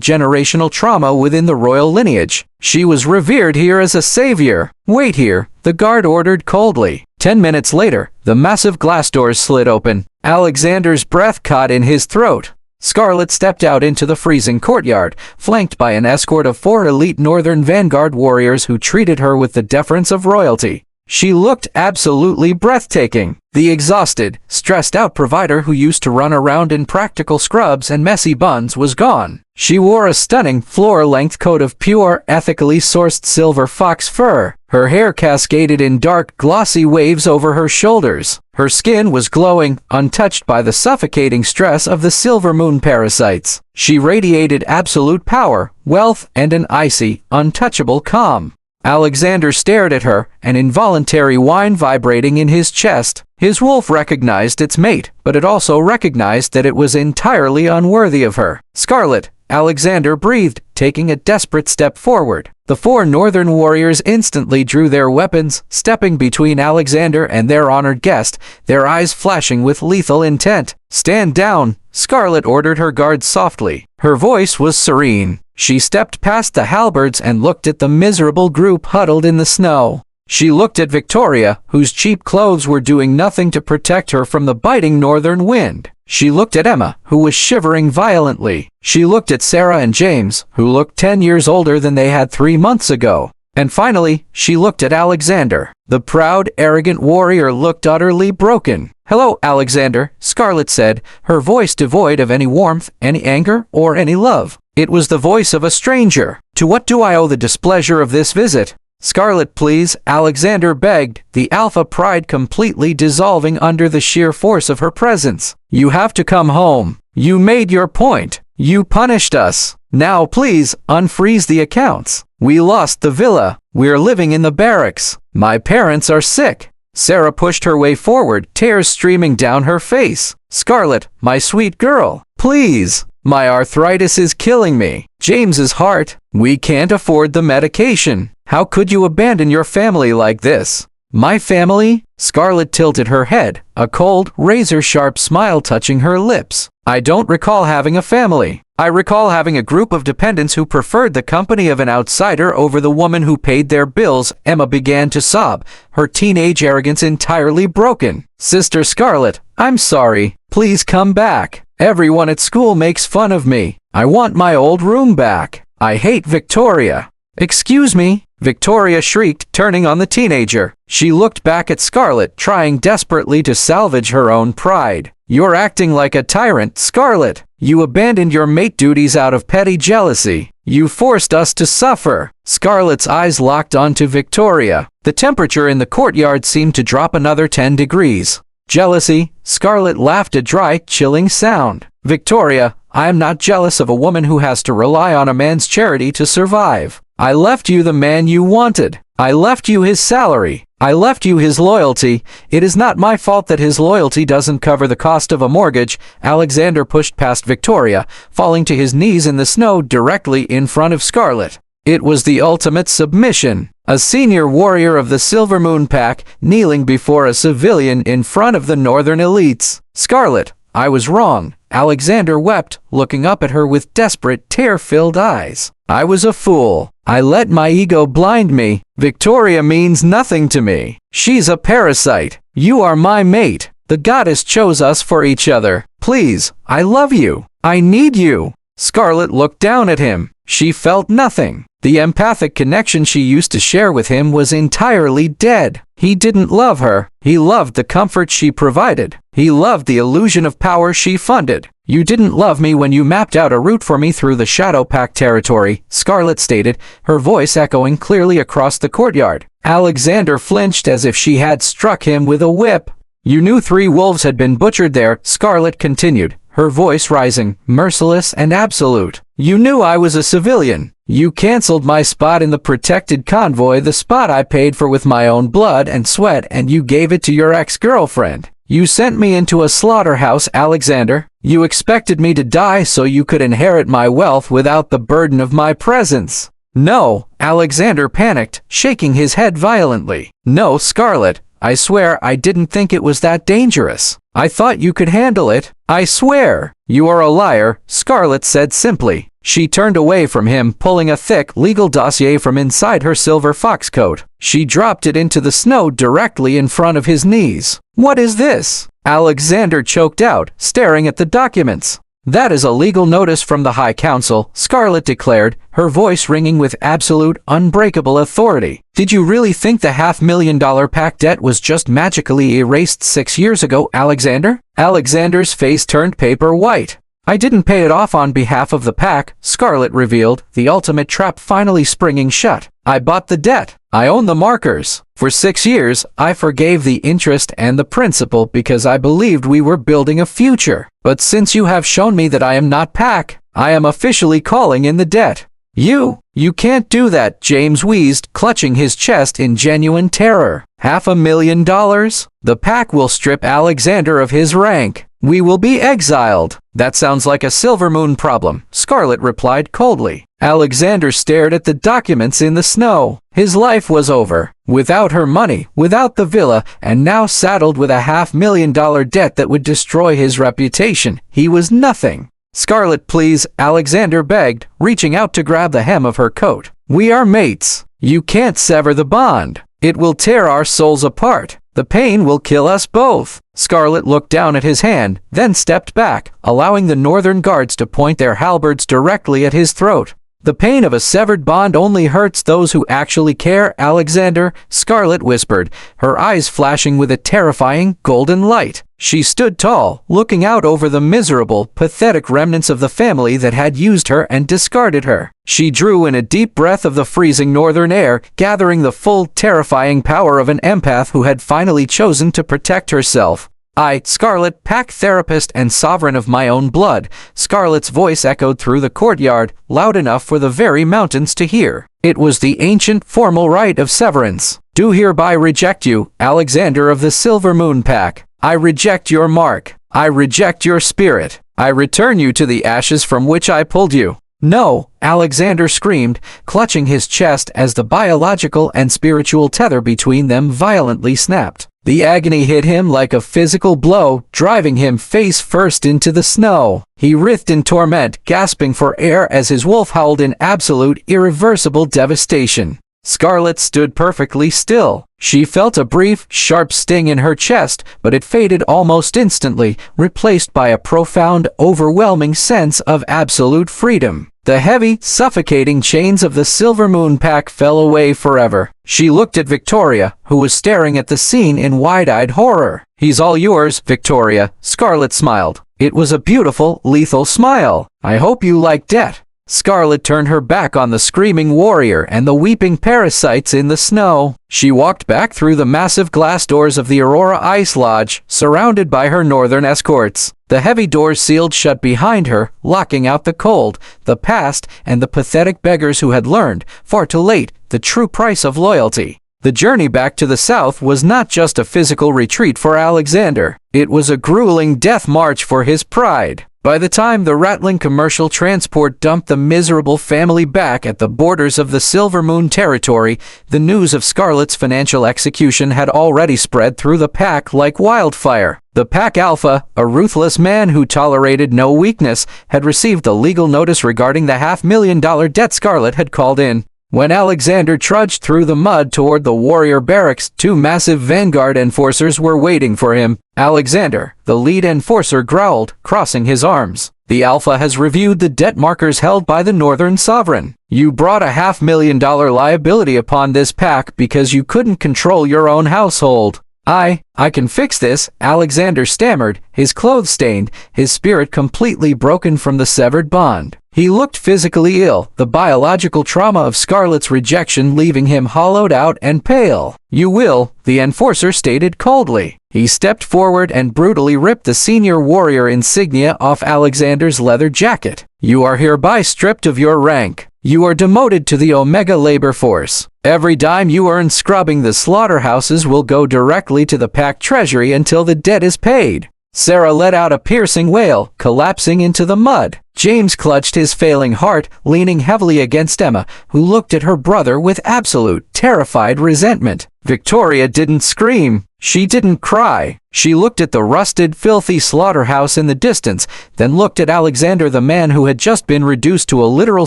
Speaker 4: generational trauma within the royal lineage. She was revered here as a savior. "Wait here," the guard ordered coldly. 10 minutes later, the massive glass doors slid open. Alexander's breath caught in his throat. Scarlet stepped out into the freezing courtyard, flanked by an escort of 4 elite Northern Vanguard warriors who treated her with the deference of royalty. She looked absolutely breathtaking. The exhausted, stressed-out provider who used to run around in practical scrubs and messy buns was gone. She wore a stunning, floor-length coat of pure, ethically sourced silver fox fur. Her hair cascaded in dark, glossy waves over her shoulders. Her skin was glowing, untouched by the suffocating stress of the silver moon parasites. She radiated absolute power, wealth, and an icy, untouchable calm. Alexander stared at her, an involuntary whine vibrating in his chest. His wolf recognized its mate, but it also recognized that it was entirely unworthy of her. "Scarlet," Alexander breathed, taking a desperate step forward. The 4 northern warriors instantly drew their weapons, stepping between Alexander and their honored guest, their eyes flashing with lethal intent. "Stand down," Scarlet ordered her guards softly. Her voice was serene. She stepped past the halberds and looked at the miserable group huddled in the snow. She looked at Victoria, whose cheap clothes were doing nothing to protect her from the biting northern wind. She looked at Emma, who was shivering violently. She looked at Sarah and James, who looked 10 years older than they had 3 months ago. And finally, she looked at Alexander. The proud, arrogant warrior looked utterly broken. "Hello, Alexander," Scarlet said, her voice devoid of any warmth, any anger, or any love. It was the voice of a stranger. "To what do I owe the displeasure of this visit?" "Scarlet, please," Alexander begged, the alpha pride completely dissolving under the sheer force of her presence. "You have to come home. You made your point. You punished us. Now please, unfreeze the accounts. We lost the villa. We're living in the barracks. My parents are sick." Sarah pushed her way forward, tears streaming down her face. "Scarlet, my sweet girl, please. My arthritis is killing me." James's heart. "We can't afford the medication. How could you abandon your family like this?" "My family?" Scarlet tilted her head, a cold, razor-sharp smile touching her lips. "I don't recall having a family. I recall having a group of dependents who preferred the company of an outsider over the woman who paid their bills." Emma began to sob, her teenage arrogance entirely broken. "Sister Scarlet, I'm sorry. Please come back. Everyone at school makes fun of me. I want my old room back. I hate Victoria." "Excuse me," Victoria shrieked, turning on the teenager. She looked back at Scarlet, trying desperately to salvage her own pride. "You're acting like a tyrant, Scarlet. You abandoned your mate duties out of petty jealousy. You forced us to suffer." Scarlet's eyes locked onto Victoria. The temperature in the courtyard seemed to drop another 10 degrees. "Jealousy?" Scarlet laughed, a dry, chilling sound. "Victoria, I am not jealous of a woman who has to rely on a man's charity to survive. I left you the man you wanted. I left you his salary. I left you his loyalty. It is not my fault that his loyalty doesn't cover the cost of a mortgage. Alexander pushed past Victoria, falling to his knees in the snow directly in front of Scarlet. It was the ultimate submission. A senior warrior of the Silver Moon Pack kneeling before a civilian in front of the northern elites. Scarlet, I was wrong. Alexander wept, looking up at her with desperate, tear-filled eyes. I was a fool. I let my ego blind me. Victoria means nothing to me. She's a parasite. You are my mate. The goddess chose us for each other. Please, I love you. I need you. Scarlet looked down at him. She felt nothing. The empathic connection she used to share with him was entirely dead. He didn't love her. He loved the comfort she provided. He loved the illusion of power she funded. You didn't love me when you mapped out a route for me through the Shadow Pack territory, Scarlet stated, her voice echoing clearly across the courtyard. Alexander flinched as if she had struck him with a whip. You knew 3 wolves had been butchered there, Scarlet continued, her voice rising, merciless and absolute. You knew I was a civilian. You canceled my spot in the protected convoy, the spot I paid for with my own blood and sweat, and you gave it to your ex-girlfriend. You sent me into a slaughterhouse, Alexander. You expected me to die so you could inherit my wealth without the burden of my presence. No, Alexander panicked, shaking his head violently. No, Scarlet. I swear I didn't think it was that dangerous. I thought you could handle it. I swear. You are a liar, Scarlet said simply. She turned away from him, pulling a thick legal dossier from inside her silver fox coat. She dropped it into the snow directly in front of his knees. What is this? Alexander choked out, staring at the documents. That is a legal notice from the High Council, Scarlet declared, her voice ringing with absolute, unbreakable authority. Did you really think the $500,000 pack debt was just magically erased 6 years ago, Alexander? Alexander's face turned paper white. I didn't pay it off on behalf of the pack, Scarlet revealed, the ultimate trap finally springing shut. I bought the debt. I own the markers. For 6 years, I forgave the interest and the principal because I believed we were building a future. But since you have shown me that I am not pack, I am officially calling in the debt. You can't do that, James wheezed, clutching his chest in genuine terror. $500,000? The pack will strip Alexander of his rank. We will be exiled. That sounds like a Silver Moon problem, Scarlet replied coldly. Alexander stared at the documents in the snow. His life was over. Without her money, without the villa, and now saddled with a $500,000 debt that would destroy his reputation, he was nothing. Scarlet, please, Alexander begged, reaching out to grab the hem of her coat. We are mates. You can't sever the bond. It will tear our souls apart. The pain will kill us both. Scarlet looked down at his hand, then stepped back, allowing the northern guards to point their halberds directly at his throat. The pain of a severed bond only hurts those who actually care, Alexander, Scarlet whispered, her eyes flashing with a terrifying golden light. She stood tall, looking out over the miserable, pathetic remnants of the family that had used her and discarded her. She drew in a deep breath of the freezing northern air, gathering the full, terrifying power of an empath who had finally chosen to protect herself. I, Scarlet, pack therapist and sovereign of my own blood. Scarlet's voice echoed through the courtyard, loud enough for the very mountains to hear. It was the ancient, formal rite of severance. Do hereby reject you, Alexander of the Silver Moon Pack. I reject your mark. I reject your spirit. I return you to the ashes from which I pulled you. No, Alexander screamed, clutching his chest as the biological and spiritual tether between them violently snapped. The agony hit him like a physical blow, driving him face first into the snow. He writhed in torment, gasping for air as his wolf howled in absolute, irreversible devastation. Scarlet stood perfectly still. She felt a brief, sharp sting in her chest, but it faded almost instantly, replaced by a profound, overwhelming sense of absolute freedom. The heavy, suffocating chains of the Silver Moon Pack fell away forever. She looked at Victoria, who was staring at the scene in wide-eyed horror. He's all yours, Victoria, Scarlet smiled. It was a beautiful, lethal smile. I hope you like debt. Scarlet turned her back on the screaming warrior and the weeping parasites in the snow. She walked back through the massive glass doors of the Aurora Ice Lodge, surrounded by her northern escorts. The heavy doors sealed shut behind her, locking out the cold, the past, and the pathetic beggars who had learned, far too late, the true price of loyalty. The journey back to the south was not just a physical retreat for Alexander. It was a grueling death march for his pride. By the time the rattling commercial transport dumped the miserable family back at the borders of the Silver Moon territory, the news of Scarlet's financial execution had already spread through the pack like wildfire. The Pack Alpha, a ruthless man who tolerated no weakness, had received a legal notice regarding the $500,000 debt Scarlet had called in. When Alexander trudged through the mud toward the warrior barracks, two massive Vanguard enforcers were waiting for him. Alexander, the lead enforcer, growled, crossing his arms. The Alpha has reviewed the debt markers held by the Northern Sovereign. You brought a $500,000 liability upon this pack because you couldn't control your own household. I can fix this, Alexander stammered, his clothes stained, his spirit completely broken from the severed bond. He looked physically ill, the biological trauma of Scarlet's rejection leaving him hollowed out and pale. You will, the enforcer stated coldly. He stepped forward and brutally ripped the senior warrior insignia off Alexander's leather jacket. You are hereby stripped of your rank. You are demoted to the Omega labor force. Every dime you earn scrubbing the slaughterhouses will go directly to the pack treasury until the debt is paid. Sarah let out a piercing wail, collapsing into the mud. James clutched his failing heart, leaning heavily against Emma, who looked at her brother with absolute, terrified resentment. Victoria didn't scream. She didn't cry. She looked at the rusted, filthy slaughterhouse in the distance, then looked at Alexander, the man who had just been reduced to a literal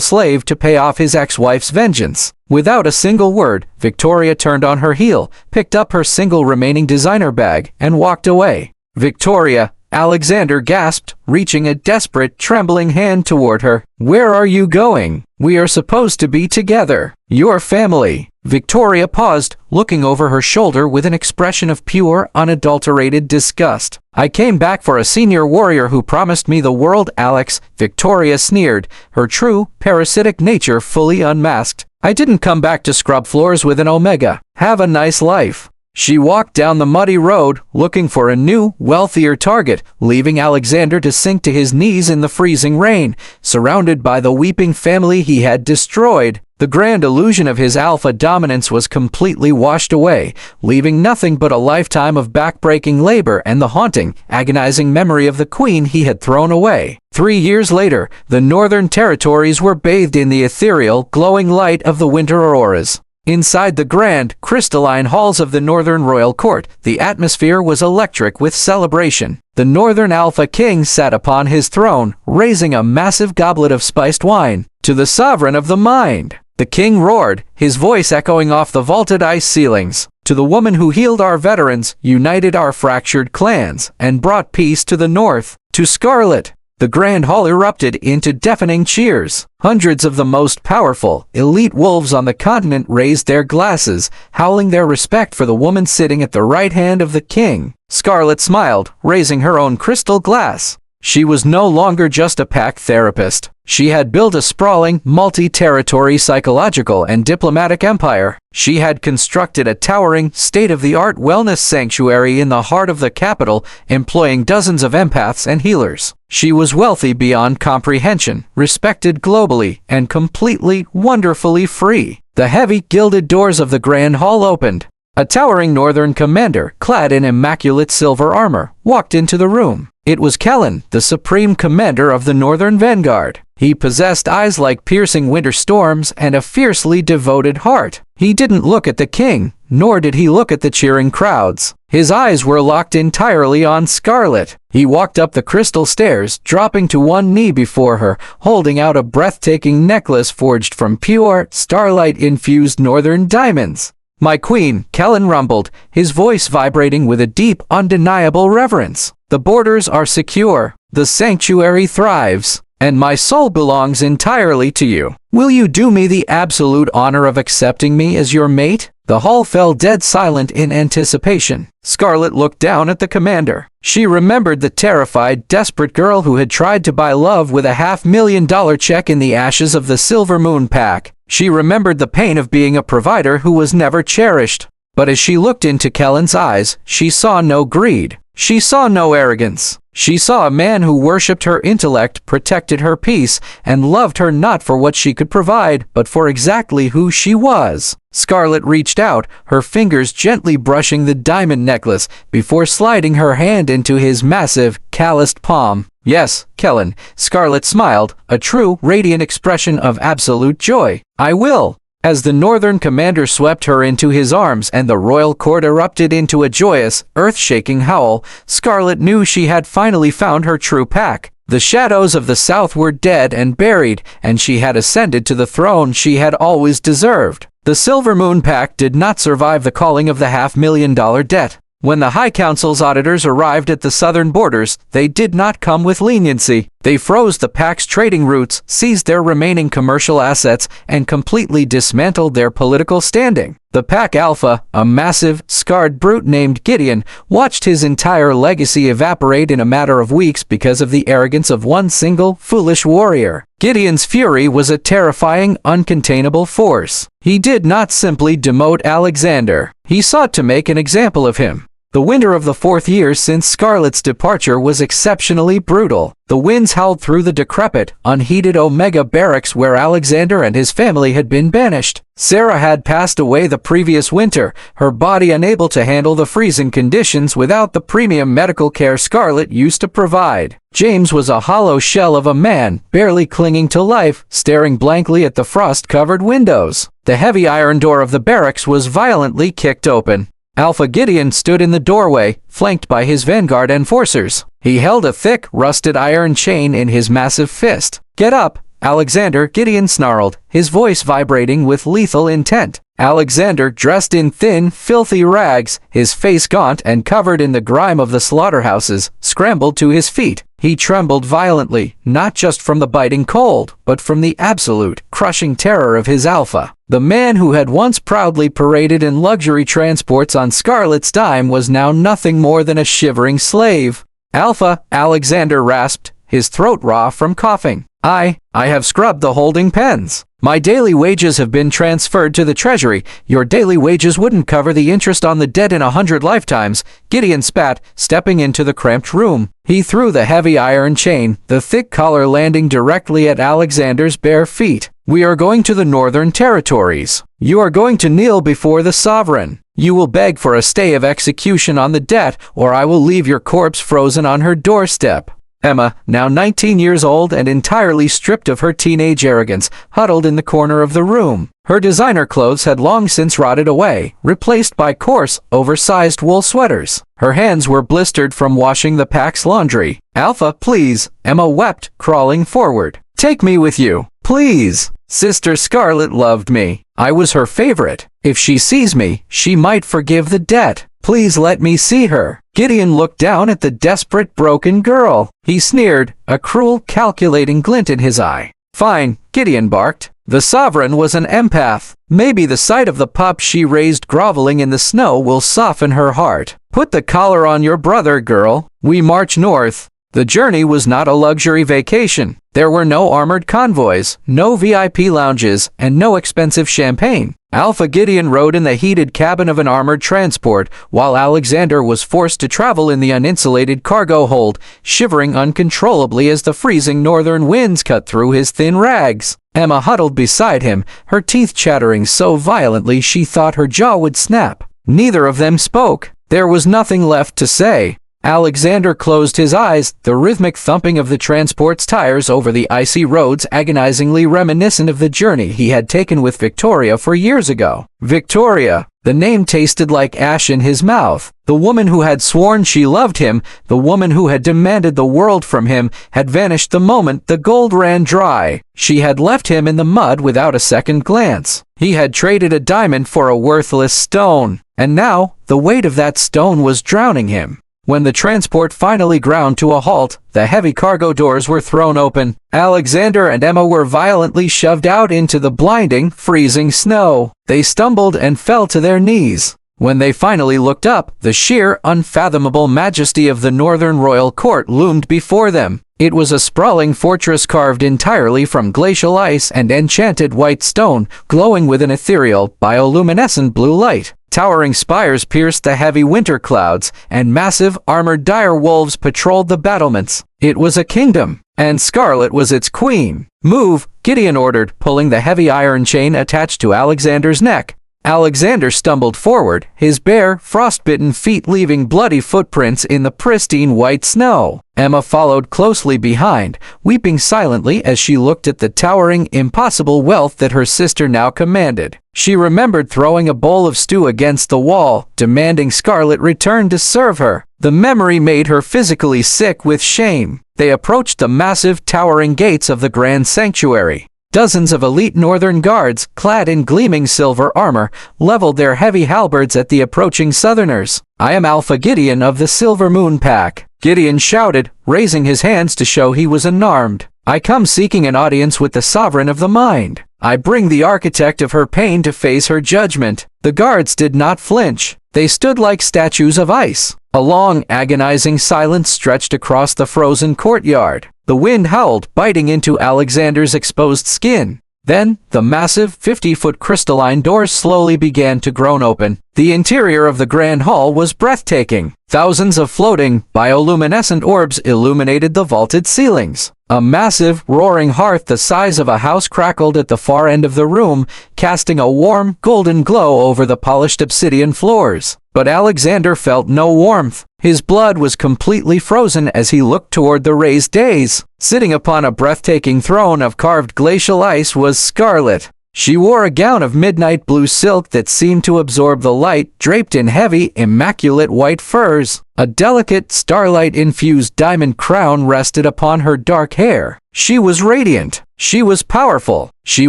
Speaker 4: slave to pay off his ex-wife's vengeance. Without a single word, Victoria turned on her heel, picked up her single remaining designer bag, and walked away. Victoria, Alexander gasped, reaching a desperate, trembling hand toward her. Where are you going? We are supposed to be together. Your family. Victoria paused, looking over her shoulder with an expression of pure, unadulterated disgust. I came back for a senior warrior who promised me the world, Alex, Victoria sneered, her true, parasitic nature fully unmasked. I didn't come back to scrub floors with an Omega. Have a nice life. She walked down the muddy road, looking for a new, wealthier target, leaving Alexander to sink to his knees in the freezing rain, surrounded by the weeping family he had destroyed. The grand illusion of his alpha dominance was completely washed away, leaving nothing but a lifetime of backbreaking labor and the haunting, agonizing memory of the queen he had thrown away. 3 years later, the northern territories were bathed in the ethereal, glowing light of the winter auroras. Inside the grand, crystalline halls of the Northern Royal Court, the atmosphere was electric with celebration. The Northern Alpha King sat upon his throne, raising a massive goblet of spiced wine. To the sovereign of the mind, the king roared, his voice echoing off the vaulted ice ceilings. To the woman who healed our veterans, united our fractured clans, and brought peace to the north. To Scarlet. The grand hall erupted into deafening cheers. Hundreds of the most powerful, elite wolves on the continent raised their glasses, howling their respect for the woman sitting at the right hand of the king. Scarlet smiled, raising her own crystal glass. She was no longer just a pack therapist. She had built a sprawling, multi-territory psychological and diplomatic empire. She had constructed a towering, state-of-the-art wellness sanctuary in the heart of the capital, employing dozens of empaths and healers. She was wealthy beyond comprehension, respected globally, and completely, wonderfully free. The heavy, gilded doors of the grand hall opened. A towering northern commander, clad in immaculate silver armor, walked into the room. It was Kellen, the supreme commander of the Northern Vanguard. He possessed eyes like piercing winter storms and a fiercely devoted heart. He didn't look at the king, nor did he look at the cheering crowds. His eyes were locked entirely on Scarlet. He walked up the crystal stairs, dropping to one knee before her, holding out a breathtaking necklace forged from pure, starlight-infused northern diamonds. My queen, Kellen rumbled, his voice vibrating with a deep, undeniable reverence. The borders are secure. The sanctuary thrives. and my soul belongs entirely to you. Will you do me the absolute honor of accepting me as your mate?" The hall fell dead silent in anticipation. Scarlet looked down at the commander. She remembered the terrified, desperate girl who had tried to buy love with a $500,000 check in the ashes of the Silver Moon Pack. She remembered the pain of being a provider who was never cherished. But as she looked into Kellen's eyes, she saw no greed. She saw no arrogance. She saw a man who worshipped her intellect, protected her peace, and loved her not for what she could provide, but for exactly who she was. Scarlet reached out, her fingers gently brushing the diamond necklace before sliding her hand into his massive, calloused palm. "Yes, Kellen," Scarlet smiled, a true, radiant expression of absolute joy. "I will." As the Northern commander swept her into his arms and the royal court erupted into a joyous, earth-shaking howl, Scarlet knew she had finally found her true pack. The shadows of the South were dead and buried, and she had ascended to the throne she had always deserved. The Silver Moon Pack did not survive the calling of the $500,000 debt. When the High Council's auditors arrived at the southern borders, they did not come with leniency. They froze the Pack's trading routes, seized their remaining commercial assets, and completely dismantled their political standing. The Pack Alpha, a massive, scarred brute named Gideon, watched his entire legacy evaporate in a matter of weeks because of the arrogance of one single, foolish warrior. Gideon's fury was a terrifying, uncontainable force. He did not simply demote Alexander. He sought to make an example of him. The winter of the 4th year since Scarlet's departure was exceptionally brutal. The winds howled through the decrepit, unheated Omega barracks where Alexander and his family had been banished. Sarah had passed away the previous winter, her body unable to handle the freezing conditions without the premium medical care Scarlet used to provide. James was a hollow shell of a man, barely clinging to life, staring blankly at the frost-covered windows. The heavy iron door of the barracks was violently kicked open. Alpha Gideon stood in the doorway, flanked by his vanguard enforcers. He held a thick, rusted iron chain in his massive fist. "Get up!" Alexander, Gideon snarled, his voice vibrating with lethal intent. Alexander, dressed in thin, filthy rags, his face gaunt and covered in the grime of the slaughterhouses, scrambled to his feet. He trembled violently, not just from the biting cold, but from the absolute, crushing terror of his Alpha. The man who had once proudly paraded in luxury transports on Scarlet's dime was now nothing more than a shivering slave. "Alpha," Alexander rasped, his throat raw from coughing. I have scrubbed the holding pens. My daily wages have been transferred to the treasury. Your daily wages wouldn't cover the interest on the debt in 100 lifetimes," Gideon spat, stepping into the cramped room. He threw the heavy iron chain, the thick collar landing directly at Alexander's bare feet. "We are going to the Northern Territories. You are going to kneel before the sovereign. You will beg for a stay of execution on the debt, or I will leave your corpse frozen on her doorstep." Emma, now 19 years old and entirely stripped of her teenage arrogance, huddled in the corner of the room. Her designer clothes had long since rotted away, replaced by coarse, oversized wool sweaters. Her hands were blistered from washing the Pack's laundry. "Alpha, please," Emma wept, crawling forward. "Take me with you, please. Sister Scarlet loved me. I was her favorite. If she sees me, she might forgive the debt. Please let me see her." Gideon looked down at the desperate, broken girl. He sneered, a cruel, calculating glint in his eye. "Fine," Gideon barked. The sovereign was an empath. Maybe the sight of the pup she raised groveling in the snow will soften her heart. "Put the collar on your brother, girl. We march north." The journey was not a luxury vacation. There were no armored convoys, no VIP lounges, and no expensive champagne. Alpha Gideon rode in the heated cabin of an armored transport, while Alexander was forced to travel in the uninsulated cargo hold, shivering uncontrollably as the freezing northern winds cut through his thin rags. Emma huddled beside him, her teeth chattering so violently she thought her jaw would snap. Neither of them spoke. There was nothing left to say. Alexander closed his eyes, the rhythmic thumping of the transport's tires over the icy roads agonizingly reminiscent of the journey he had taken with Victoria 4 years ago. Victoria! The name tasted like ash in his mouth. The woman who had sworn she loved him, the woman who had demanded the world from him, had vanished the moment the gold ran dry. She had left him in the mud without a second glance. He had traded a diamond for a worthless stone, and now the weight of that stone was drowning him. When the transport finally ground to a halt, the heavy cargo doors were thrown open. Alexander and Emma were violently shoved out into the blinding, freezing snow. They stumbled and fell to their knees. When they finally looked up, the sheer, unfathomable majesty of the Northern Royal Court loomed before them. It was a sprawling fortress carved entirely from glacial ice and enchanted white stone, glowing with an ethereal, bioluminescent blue light. Towering spires pierced the heavy winter clouds, and massive, armored dire wolves patrolled the battlements. It was a kingdom, and Scarlet was its queen. "Move," Gideon ordered, pulling the heavy iron chain attached to Alexander's neck. Alexander stumbled forward, his bare, frostbitten feet leaving bloody footprints in the pristine white snow. Emma followed closely behind, weeping silently as she looked at the towering, impossible wealth that her sister now commanded. She remembered throwing a bowl of stew against the wall, demanding Scarlet return to serve her. The memory made her physically sick with shame. They approached the massive, towering gates of the grand sanctuary. Dozens of elite northern guards, clad in gleaming silver armor, leveled their heavy halberds at the approaching southerners. "I am Alpha Gideon of the Silver Moon Pack," Gideon shouted, raising his hands to show he was unarmed. "I come seeking an audience with the Sovereign of the Mind. I bring the architect of her pain to face her judgment." The guards did not flinch. They stood like statues of ice. A long, agonizing silence stretched across the frozen courtyard. The wind howled, biting into Alexander's exposed skin. Then, the massive, 50-foot crystalline doors slowly began to groan open. The interior of the grand hall was breathtaking. Thousands of floating, bioluminescent orbs illuminated the vaulted ceilings. A massive, roaring hearth the size of a house crackled at the far end of the room, casting a warm, golden glow over the polished obsidian floors. But Alexander felt no warmth. His blood was completely frozen as he looked toward the raised dais. Sitting upon a breathtaking throne of carved glacial ice was Scarlet. She wore a gown of midnight blue silk that seemed to absorb the light, draped in heavy, immaculate white furs. A delicate, starlight-infused diamond crown rested upon her dark hair. She was radiant. She was powerful. She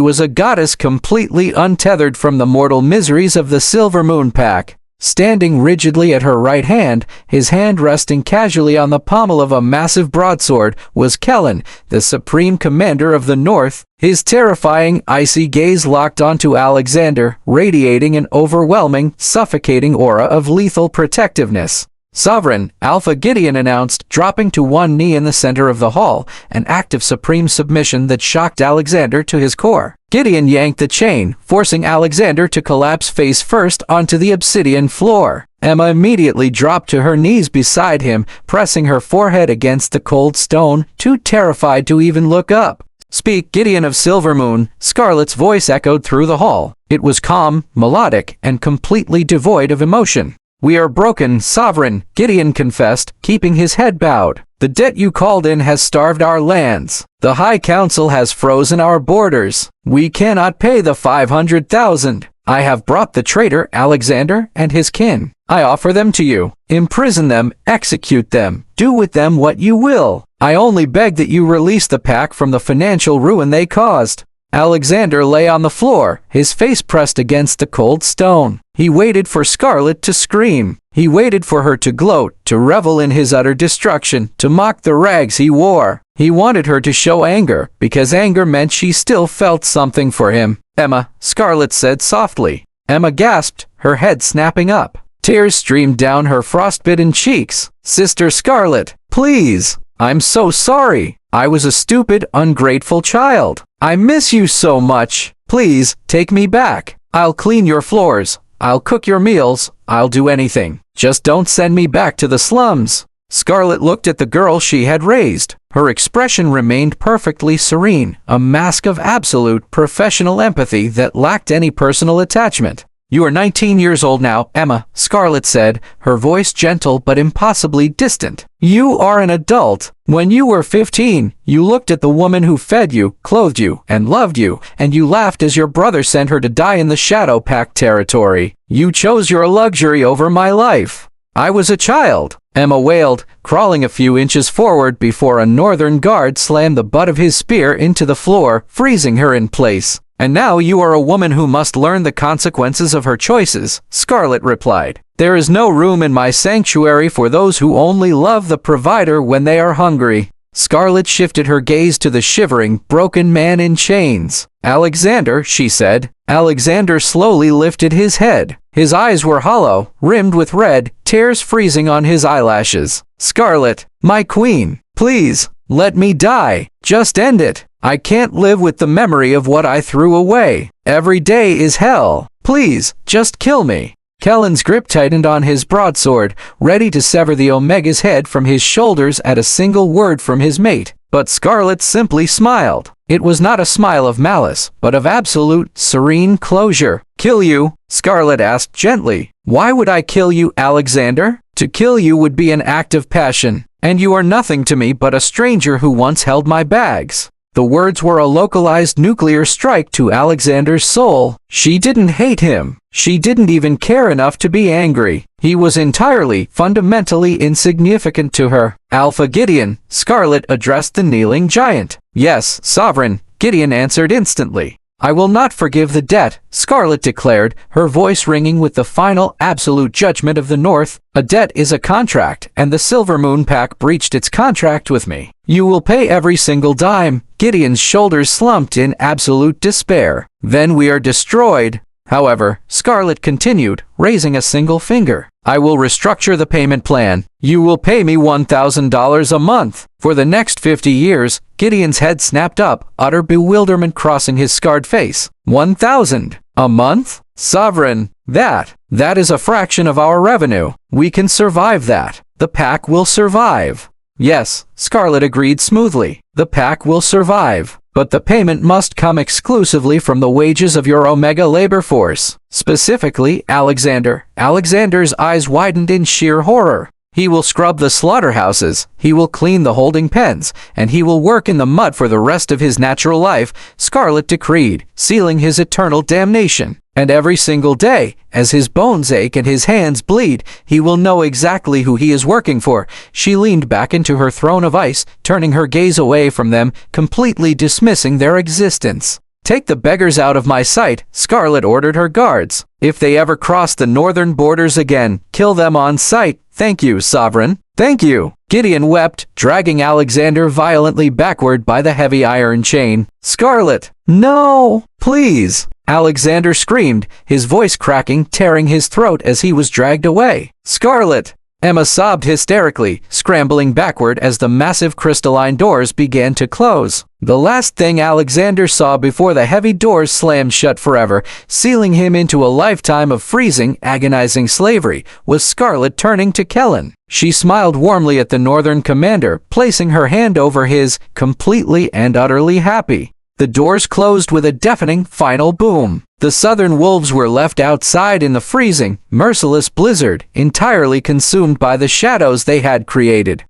Speaker 4: was a goddess completely untethered from the mortal miseries of the Silver Moon Pack. Standing rigidly at her right hand, his hand resting casually on the pommel of a massive broadsword, was Kellen, the supreme commander of the North. His terrifying, icy gaze locked onto Alexander, radiating an overwhelming, suffocating aura of lethal protectiveness. "Sovereign," Alpha Gideon announced, dropping to one knee in the center of the hall, an act of supreme submission that shocked Alexander to his core. Gideon yanked the chain, forcing Alexander to collapse face first onto the obsidian floor. Emma immediately dropped to her knees beside him, pressing her forehead against the cold stone, too terrified to even look up. "Speak, Gideon of Silvermoon," Scarlet's voice echoed through the hall. It was calm, melodic, and completely devoid of emotion. "We are broken, Sovereign," Gideon confessed, keeping his head bowed. "The debt you called in has starved our lands. The High Council has frozen our borders. We cannot pay the 500,000. I have brought the traitor Alexander and his kin. I offer them to you. Imprison them, execute them, do with them what you will. I only beg that you release the pack from the financial ruin they caused." Alexander lay on the floor, his face pressed against the cold stone. He waited for Scarlet to scream. He waited for her to gloat, to revel in his utter destruction, to mock the rags he wore. He wanted her to show anger, because anger meant she still felt something for him. "Emma," Scarlet said softly. Emma gasped, her head snapping up. Tears streamed down her frostbitten cheeks. "Sister Scarlet, please. I'm so sorry. I was a stupid, ungrateful child. I miss you so much. Please, take me back. I'll clean your floors. I'll cook your meals. I'll do anything. Just don't send me back to the slums." Scarlet looked at the girl she had raised. Her expression remained perfectly serene, a mask of absolute, professional empathy that lacked any personal attachment. "You are 19 years old now, Emma," Scarlet said, her voice gentle but impossibly distant. "You are an adult. When you were 15, you looked at the woman who fed you, clothed you, and loved you, and you laughed as your brother sent her to die in the Shadow Pact territory. You chose your luxury over my life. I was a child," Emma wailed, crawling a few inches forward before a northern guard slammed the butt of his spear into the floor, freezing her in place. And now you are a woman who must learn the consequences of her choices, Scarlet replied. There is no room in my sanctuary for those who only love the provider when they are hungry. Scarlet shifted her gaze to the shivering, broken man in chains. Alexander, she said. Alexander slowly lifted his head. His eyes were hollow, rimmed with red, tears freezing on his eyelashes. Scarlet, my queen, please, let me die. Just end it. I can't live with the memory of what I threw away. Every day is hell. Please, just kill me. Kellen's grip tightened on his broadsword, ready to sever the Omega's head from his shoulders at a single word from his mate. But Scarlet simply smiled. It was not a smile of malice, but of absolute, serene closure. Kill you? Scarlet asked gently. Why would I kill you, Alexander? To kill you would be an act of passion, and you are nothing to me but a stranger who once held my bags. The words were a localized nuclear strike to Alexander's soul. She didn't hate him. She didn't even care enough to be angry. He was entirely, fundamentally insignificant to her. Alpha Gideon, Scarlet addressed the kneeling giant. Yes, Sovereign, Gideon answered instantly. I will not forgive the debt, Scarlet declared, her voice ringing with the final, absolute judgment of the North. A debt is a contract, and the Silver Moon Pack breached its contract with me. You will pay every single dime. Gideon's shoulders slumped in absolute despair. Then we are destroyed. However, Scarlet continued, raising a single finger. I will restructure the payment plan. You will pay me $1,000 a month. For the next 50 years, Gideon's head snapped up, utter bewilderment crossing his scarred face. 1,000 a month? Sovereign, that is a fraction of our revenue. We can survive that. The pack will survive. Yes, Scarlet agreed smoothly. The pack will survive. But the payment must come exclusively from the wages of your Omega labor force. Specifically, Alexander. Alexander's eyes widened in sheer horror. He will scrub the slaughterhouses, he will clean the holding pens, and he will work in the mud for the rest of his natural life, Scarlet decreed, sealing his eternal damnation. And every single day, as his bones ache and his hands bleed, he will know exactly who he is working for. She leaned back into her throne of ice, turning her gaze away from them, completely dismissing their existence. Take the beggars out of my sight, Scarlet ordered her guards. If they ever cross the northern borders again, kill them on sight. Thank you, Sovereign. Thank you. Gideon wept, dragging Alexander violently backward by the heavy iron chain. Scarlet, no, please. Alexander screamed, his voice cracking, tearing his throat as he was dragged away. Scarlet! Emma sobbed hysterically, scrambling backward as the massive crystalline doors began to close. The last thing Alexander saw before the heavy doors slammed shut forever, sealing him into a lifetime of freezing, agonizing slavery, was Scarlet turning to Kellen. She smiled warmly at the Northern commander, placing her hand over his, completely and utterly happy. The doors closed with a deafening, final boom. The southern wolves were left outside in the freezing, merciless blizzard, entirely consumed by the shadows they had created.